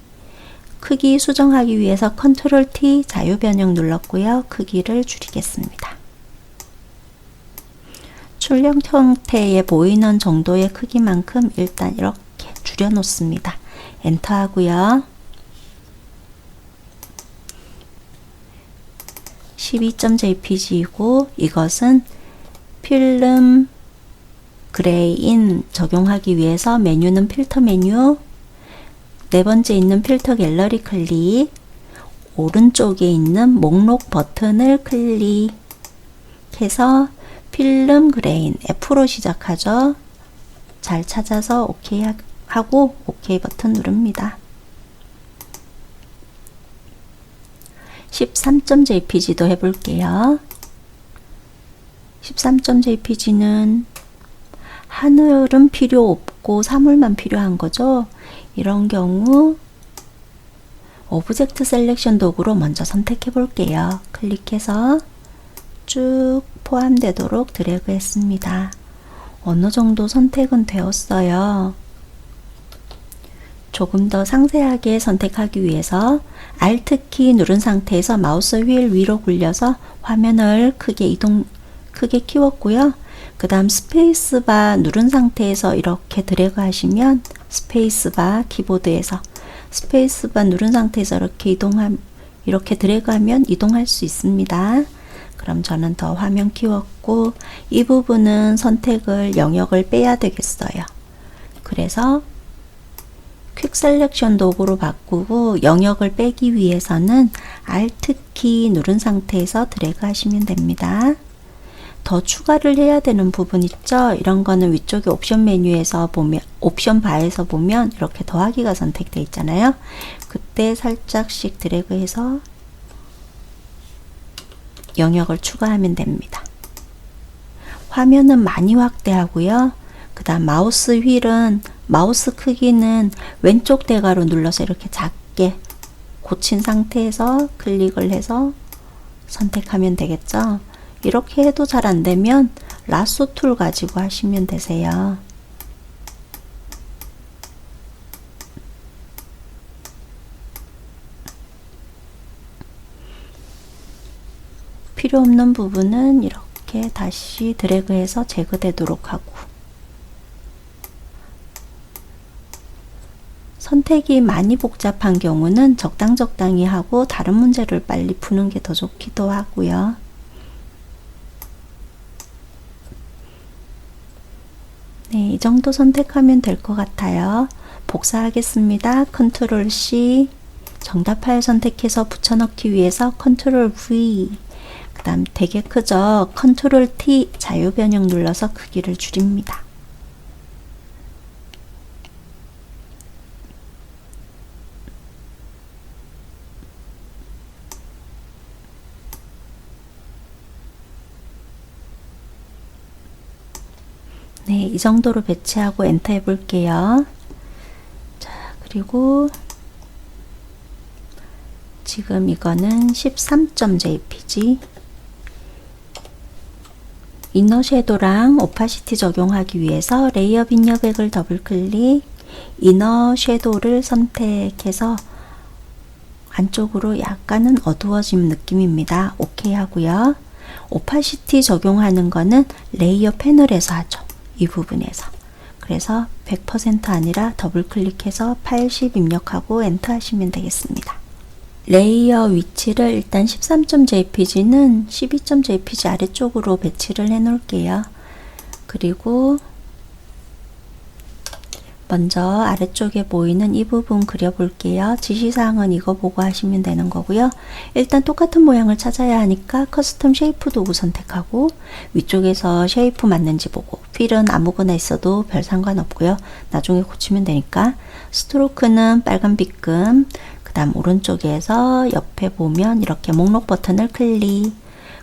크기 수정하기 위해서 Ctrl T 자유 변형 눌렀고요. 크기를 줄이겠습니다. 출력 형태에 보이는 정도의 크기만큼 일단 이렇게 줄여 놓습니다. 엔터 하고요. 12.jpg이고 이것은 필름 그레인 적용하기 위해서 메뉴는 필터 메뉴, 네 번째 있는 필터 갤러리 클릭, 오른쪽에 있는 목록 버튼을 클릭해서 필름 그레인 F로 시작하죠. 잘 찾아서 OK 하고 OK 버튼 누릅니다. 13.jpg도 해볼게요. 13.jpg는 하늘은 필요 없고 사물만 필요한 거죠. 이런 경우 오브젝트 셀렉션 도구로 먼저 선택해 볼게요. 클릭해서 쭉 포함되도록 드래그 했습니다. 어느 정도 선택은 되었어요. 조금 더 상세하게 선택하기 위해서 Alt키 누른 상태에서 마우스 휠 위로 굴려서 화면을 크게 키웠고요. 그 다음 스페이스바 누른 상태에서 이렇게 드래그 하시면 스페이스바 키보드에서 스페이스바 누른 상태에서 이렇게 드래그 하면 이동할 수 있습니다. 그럼 저는 더 화면 키웠고 이 부분은 선택을 영역을 빼야 되겠어요. 그래서 퀵 셀렉션 도구로 바꾸고 영역을 빼기 위해서는 Alt키 누른 상태에서 드래그 하시면 됩니다. 더 추가를 해야 되는 부분 있죠? 이런 거는 위쪽에 옵션 메뉴에서 보면, 옵션 바에서 보면 이렇게 더하기가 선택되어 있잖아요. 그때 살짝씩 드래그해서 영역을 추가하면 됩니다. 화면은 많이 확대하고요. 그 다음 마우스 휠은 마우스 크기는 왼쪽 대괄호 눌러서 이렇게 작게 고친 상태에서 클릭을 해서 선택하면 되겠죠. 이렇게 해도 잘 안되면 라sso 툴 가지고 하시면 되세요. 필요 없는 부분은 이렇게 다시 드래그해서 제거되도록 하고, 선택이 많이 복잡한 경우는 적당히 하고 다른 문제를 빨리 푸는 게 더 좋기도 하고요. 네, 이 정도 선택하면 될 것 같아요. 복사하겠습니다. Ctrl C, 정답 파일 선택해서 붙여넣기 위해서 Ctrl V, 그 다음 되게 크죠? Ctrl T 자유 변형 눌러서 크기를 줄입니다. 네, 이 정도로 배치하고 엔터 해볼게요. 자, 그리고 지금 이거는 13.jpg, 이너 섀도랑 오파시티 적용하기 위해서 레이어 빈 여백을 더블 클릭, 이너 섀도우를 선택해서 안쪽으로 약간은 어두워진 느낌입니다. OK 하고요. 오파시티 적용하는 거는 레이어 패널에서 하죠. 이 부분에서. 그래서 100% 아니라 더블 클릭해서 80 입력하고 엔터 하시면 되겠습니다. 레이어 위치를 일단 13.jpg는 12.jpg 아래쪽으로 배치를 해 놓을게요. 그리고 먼저 아래쪽에 보이는 이 부분 그려볼게요. 지시사항은 이거 보고 하시면 되는 거고요. 일단 똑같은 모양을 찾아야 하니까 커스텀 쉐이프 도구 선택하고 위쪽에서 쉐이프 맞는지 보고 필은 아무거나 있어도 별 상관없고요. 나중에 고치면 되니까 스트로크는 빨간 빛금, 그 다음 오른쪽에서 옆에 보면 이렇게 목록 버튼을 클릭.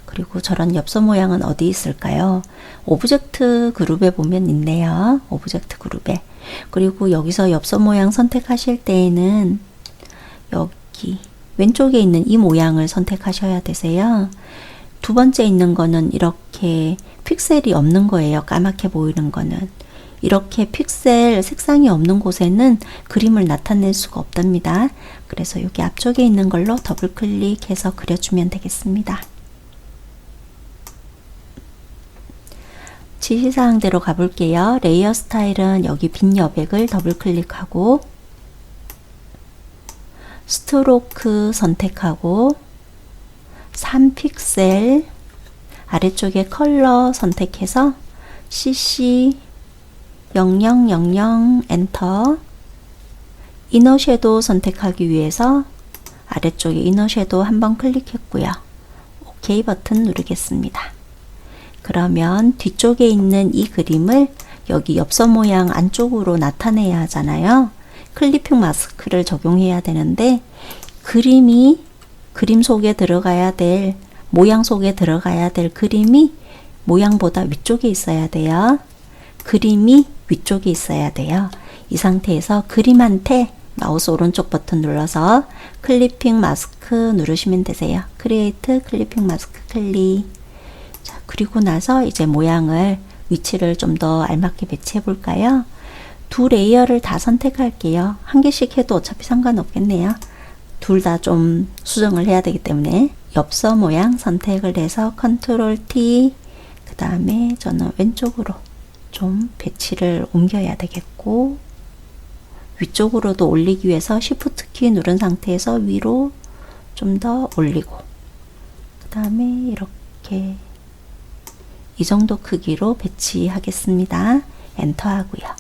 그리고 저런 엽서 모양은 어디 있을까요? 오브젝트 그룹에 보면 있네요. 오브젝트 그룹에. 그리고 여기서 엽서 모양 선택하실 때에는 여기 왼쪽에 있는 이 모양을 선택하셔야 되세요. 두 번째 있는 거는 이렇게 픽셀이 없는 거예요. 까맣게 보이는 거는. 이렇게 픽셀 색상이 없는 곳에는 그림을 나타낼 수가 없답니다. 그래서 여기 앞쪽에 있는 걸로 더블 클릭해서 그려주면 되겠습니다. 지시사항대로 가볼게요. 레이어 스타일은 여기 빈 여백을 더블 클릭하고 스트로크 선택하고 3픽셀 아래쪽에 컬러 선택해서 CC 0000 엔터. 이너 섀도우 선택하기 위해서 아래쪽에 이너 섀도우 한번 클릭했고요. OK 버튼 누르겠습니다. 그러면 뒤쪽에 있는 이 그림을 여기 엽서 모양 안쪽으로 나타내야 하잖아요. 클리핑 마스크를 적용해야 되는데 그림 속에 들어가야 될 모양 속에 들어가야 될 그림이 모양보다 위쪽에 있어야 돼요. 그림이 위쪽에 있어야 돼요. 이 상태에서 그림한테 마우스 오른쪽 버튼 눌러서 클리핑 마스크 누르시면 되세요. 크리에이트 클리핑 마스크 클릭. 자, 그리고 나서 이제 모양을 위치를 좀 더 알맞게 배치해 볼까요? 두 레이어를 다 선택할게요. 한 개씩 해도 어차피 상관없겠네요. 둘 다 좀 수정을 해야 되기 때문에 엽서 모양 선택을 해서 컨트롤 T, 그 다음에 저는 왼쪽으로 좀 배치를 옮겨야 되겠고 위쪽으로도 올리기 위해서 Shift 키 누른 상태에서 위로 좀 더 올리고 그 다음에 이렇게 이 정도 크기로 배치하겠습니다. 엔터 하고요.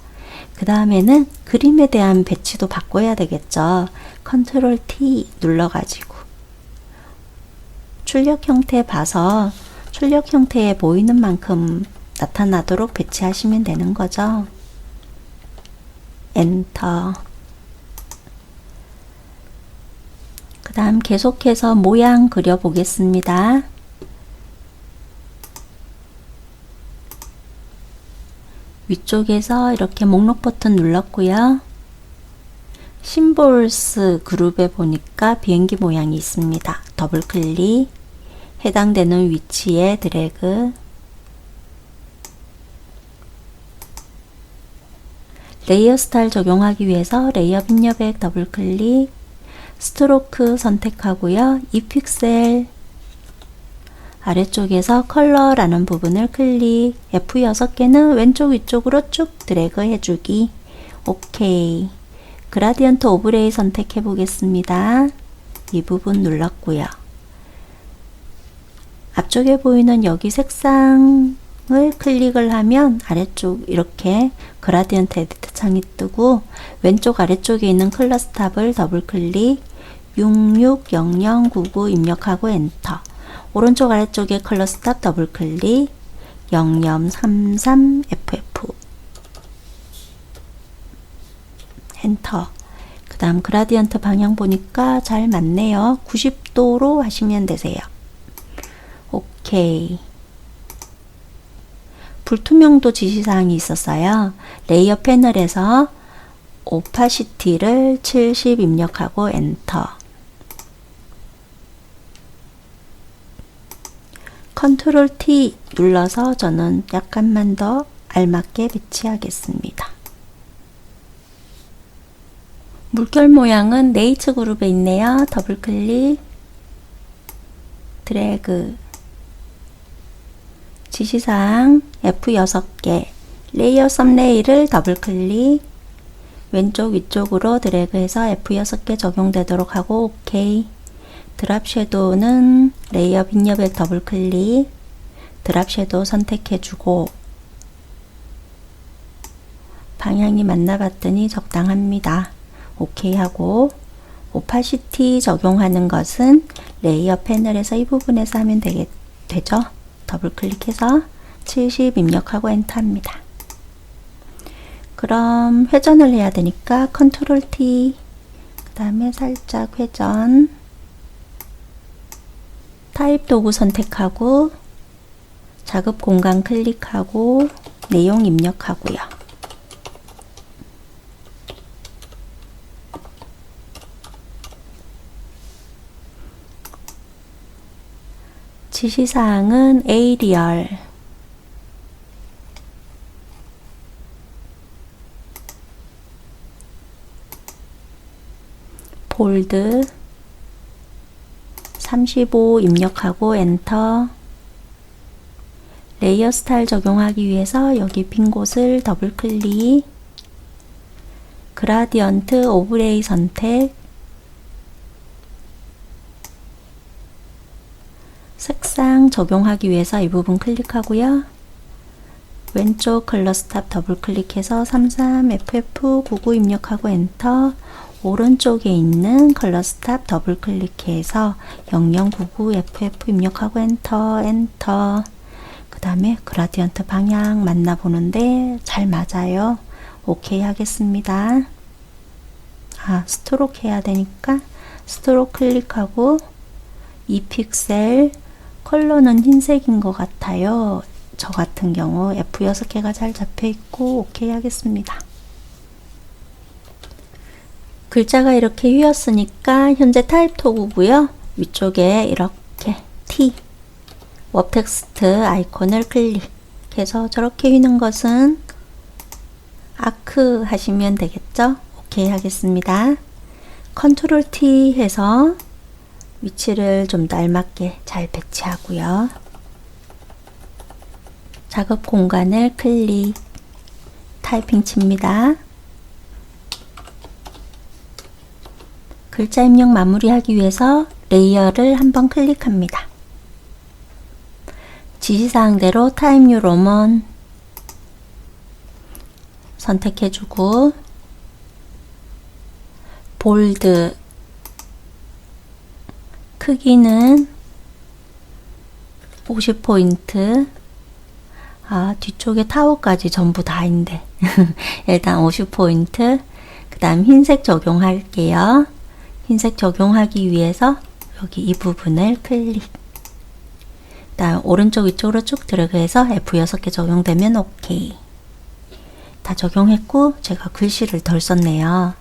그 다음에는 그림에 대한 배치도 바꿔야 되겠죠. 컨트롤 T 눌러가지고 출력 형태 봐서 출력 형태에 보이는 만큼 나타나도록 배치하시면 되는 거죠. 엔터. 그 다음 계속해서 모양 그려 보겠습니다. 위쪽에서 이렇게 목록 버튼 눌렀고요. 심볼스 그룹에 보니까 비행기 모양이 있습니다. 더블 클릭, 해당되는 위치에 드래그. 레이어 스타일 적용하기 위해서 레이어 빈 여백 더블 클릭, 스트로크 선택하고요. 2픽셀 아래쪽에서 컬러라는 부분을 클릭, F6개는 왼쪽 위쪽으로 쭉 드래그 해주기. 오케이. 그라디언트 오브레이 선택해 보겠습니다. 이 부분 눌렀고요. 앞쪽에 보이는 여기 색상을 클릭을 하면 아래쪽 이렇게 그라디언트 에디트 창이 뜨고 왼쪽 아래쪽에 있는 클러스 탑을 더블 클릭, 660099 입력하고 엔터. 오른쪽 아래쪽에 클러스 탑 더블 클릭, 0033FF 엔터. 그 다음 그라디언트 방향 보니까 잘 맞네요. 90도로 하시면 되세요. 오케이. 불투명도 지시사항이 있었어요. 레이어 패널에서 오파시티를 70 입력하고 엔터. 컨트롤 T 눌러서 저는 약간만 더 알맞게 배치하겠습니다. 물결 모양은 네이처 그룹에 있네요. 더블 클릭, 드래그. 지시사항 F6개, 레이어 썸네일을 더블 클릭, 왼쪽 위쪽으로 드래그해서 F6개 적용되도록 하고 오케이. 드랍 섀도우는 레이어 빈여백 더블 클릭, 드랍 섀도우 선택해주고 방향이 맞나 봤더니 적당합니다. 오케이 하고, 오파시티 적용하는 것은 레이어 패널에서 이 부분에서 하면 되죠. 더블 클릭해서 70 입력하고 엔터 합니다. 그럼 회전을 해야 되니까 컨트롤 T, 그 다음에 살짝 회전, 타입 도구 선택하고 작업 공간 클릭하고 내용 입력하고요. 지시사항은 에이리얼, 볼드 35 입력하고 엔터. 레이어 스타일 적용하기 위해서 여기 빈 곳을 더블 클릭, 그라디언트 오브레이 선택, 색상 적용하기 위해서 이 부분 클릭하고요. 왼쪽 컬러 스탑 더블 클릭해서 33FF99 입력하고 엔터. 오른쪽에 있는 컬러 스탑 더블 클릭해서 0099FF 입력하고 엔터. 그 다음에 그라디언트 방향 맞나 보는데 잘 맞아요. 오케이 하겠습니다. 스트로크 해야 되니까 스트로크 클릭하고 2픽셀, 컬러는 흰색인 것 같아요. 저 같은 경우 F6개가 잘 잡혀 있고 오케이 하겠습니다. 글자가 이렇게 휘었으니까 현재 타입 도구고요. 위쪽에 이렇게 T 웹 텍스트 아이콘을 클릭해서 저렇게 휘는 것은 아크 하시면 되겠죠. 오케이 하겠습니다. 컨트롤 T 해서 위치를 좀 더 알맞게 잘 배치하고요. 작업 공간을 클릭, 타이핑 칩니다. 글자 입력 마무리하기 위해서 레이어를 한번 클릭합니다. 지시사항대로 타임 뉴 로먼 선택해주고, 볼드 크기는 50포인트. 뒤쪽에 타워까지 전부 다인데 일단 50포인트. 그 다음 흰색 적용할게요. 흰색 적용하기 위해서 여기 이 부분을 클릭. 그 다음 오른쪽 위쪽으로 쭉 들어가서 F6개 적용되면 오케이. 다 적용했고 제가 글씨를 덜 썼네요.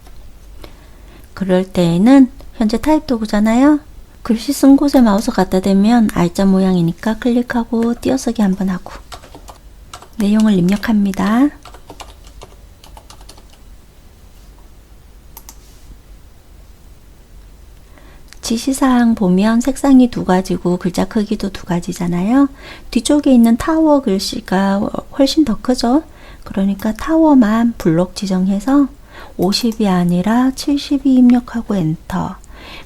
그럴 때에는 현재 타입 도구잖아요. 글씨 쓴 곳에 마우스 갖다 대면 R자 모양이니까 클릭하고 띄어쓰기 한번 하고 내용을 입력합니다. 지시사항 보면 색상이 두 가지고 글자 크기도 두 가지잖아요. 뒤쪽에 있는 타워 글씨가 훨씬 더 크죠. 그러니까 타워만 블록 지정해서 50이 아니라 72 입력하고 엔터.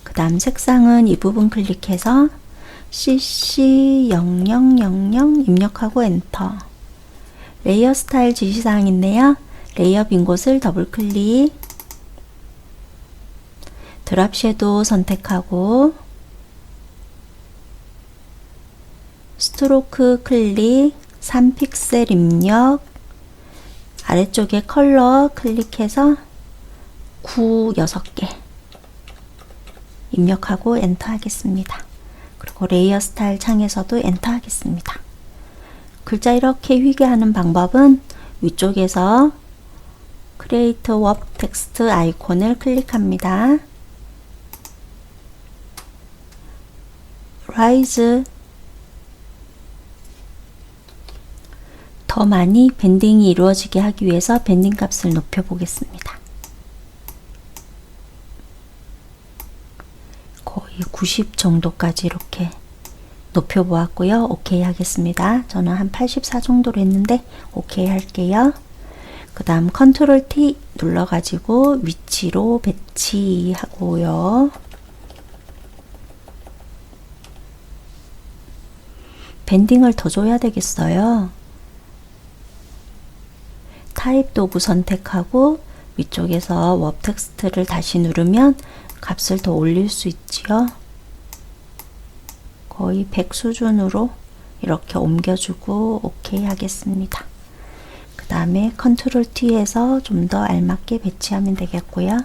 그 다음 색상은 이 부분 클릭해서 CC0000 입력하고 엔터. 레이어 스타일 지시사항인데요. 레이어 빈 곳을 더블 클릭, 드랍 섀도우 선택하고 스트로크 클릭, 3픽셀 입력, 아래쪽에 컬러 클릭해서 6개 입력하고 엔터 하겠습니다. 그리고 레이어 스타일 창에서도 엔터 하겠습니다. 글자 이렇게 휘게 하는 방법은 위쪽에서 크리에이트 웹 텍스트 아이콘을 클릭합니다. 라이즈 더 많이 밴딩이 이루어지게 하기 위해서 밴딩 값을 높여 보겠습니다. 거의 90 정도까지 이렇게 높여 보았고요. 오케이 하겠습니다. 저는 한 84 정도로 했는데 오케이 할게요. 그 다음 컨트롤 T 눌러 가지고 위치로 배치하고요. 밴딩을 더 줘야 되겠어요. 타입 도구 선택하고 위쪽에서 웹 텍스트를 다시 누르면 값을 더 올릴 수 있지요. 거의 100 수준으로 이렇게 옮겨주고 OK 하겠습니다. 그 다음에 컨트롤 T에서 좀 더 알맞게 배치하면 되겠고요.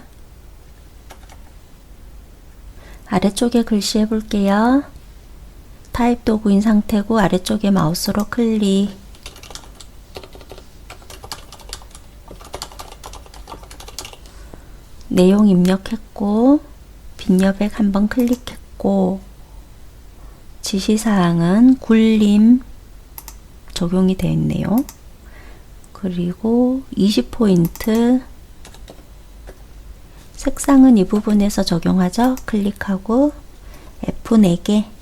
아래쪽에 글씨 해볼게요. 타입 도구인 상태고 아래쪽에 마우스로 클릭. 내용 입력했고 빈여백 한번 클릭했고 지시사항은 굴림 적용이 되어 있네요. 그리고 20포인트 색상은 이 부분에서 적용하죠. 클릭하고 F4개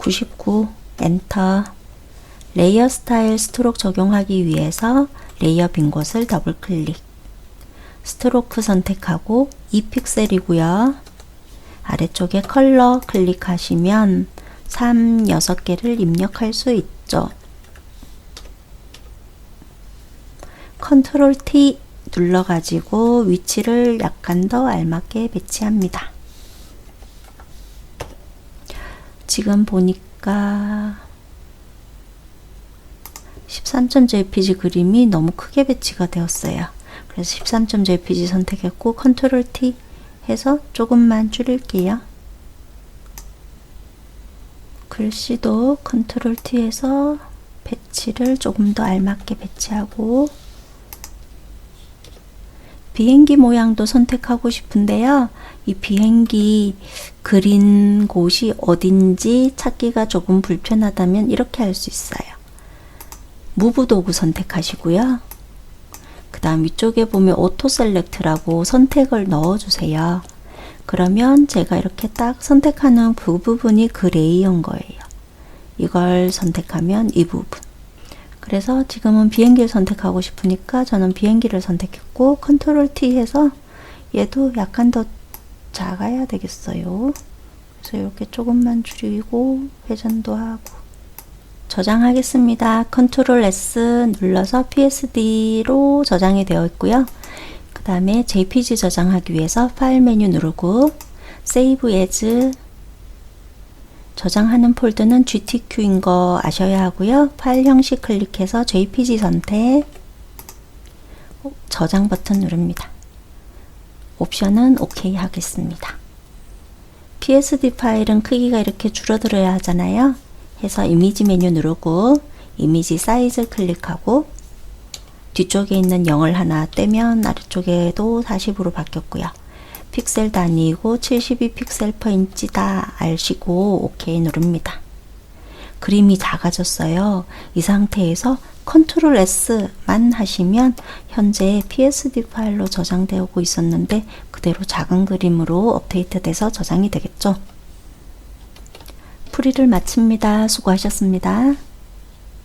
99 엔터. 레이어 스타일 스트로크 적용하기 위해서 레이어 빈 곳을 더블 클릭. 스트로크 선택하고 2픽셀이고요. 아래쪽에 컬러 클릭하시면 6개를 입력할 수 있죠. 컨트롤 T 눌러가지고 위치를 약간 더 알맞게 배치합니다. 지금 보니까 13.jpg 그림이 너무 크게 배치가 되었어요. 그래서 13.jpg 선택했고 컨트롤 T 해서 조금만 줄일게요. 글씨도 컨트롤 T에서 배치를 조금 더 알맞게 배치하고 비행기 모양도 선택하고 싶은데요. 이 비행기 그린 곳이 어딘지 찾기가 조금 불편하다면 이렇게 할 수 있어요. 무브 도구 선택하시고요. 그 다음 위쪽에 보면 오토 셀렉트라고 선택을 넣어주세요. 그러면 제가 이렇게 딱 선택하는 그 부분이 그 레이어인 거예요. 이걸 선택하면 이 부분. 그래서 지금은 비행기를 선택하고 싶으니까 저는 비행기를 선택했고 컨트롤 T 해서 얘도 약간 더 작아야 되겠어요. 그래서 이렇게 조금만 줄이고 회전도 하고 저장하겠습니다. 컨트롤 S 눌러서 PSD로 저장이 되어 있고요. 그 다음에 JPG 저장하기 위해서 파일 메뉴 누르고 Save As. 저장하는 폴더는 GTQ인 거 아셔야 하고요. 파일 형식 클릭해서 JPG 선택, 저장 버튼 누릅니다. 옵션은 OK 하겠습니다. PSD 파일은 크기가 이렇게 줄어들어야 하잖아요. 해서 이미지 메뉴 누르고 이미지 사이즈 클릭하고 뒤쪽에 있는 0을 하나 떼면 아래쪽에도 40으로 바뀌었고요. 픽셀 단위이고 72픽셀 per 인치다 아시고 OK 누릅니다. 그림이 작아졌어요. 이 상태에서 컨트롤 S만 하시면 현재 PSD 파일로 저장되고 있었는데 그대로 작은 그림으로 업데이트돼서 저장이 되겠죠. 풀이를 마칩니다. 수고하셨습니다.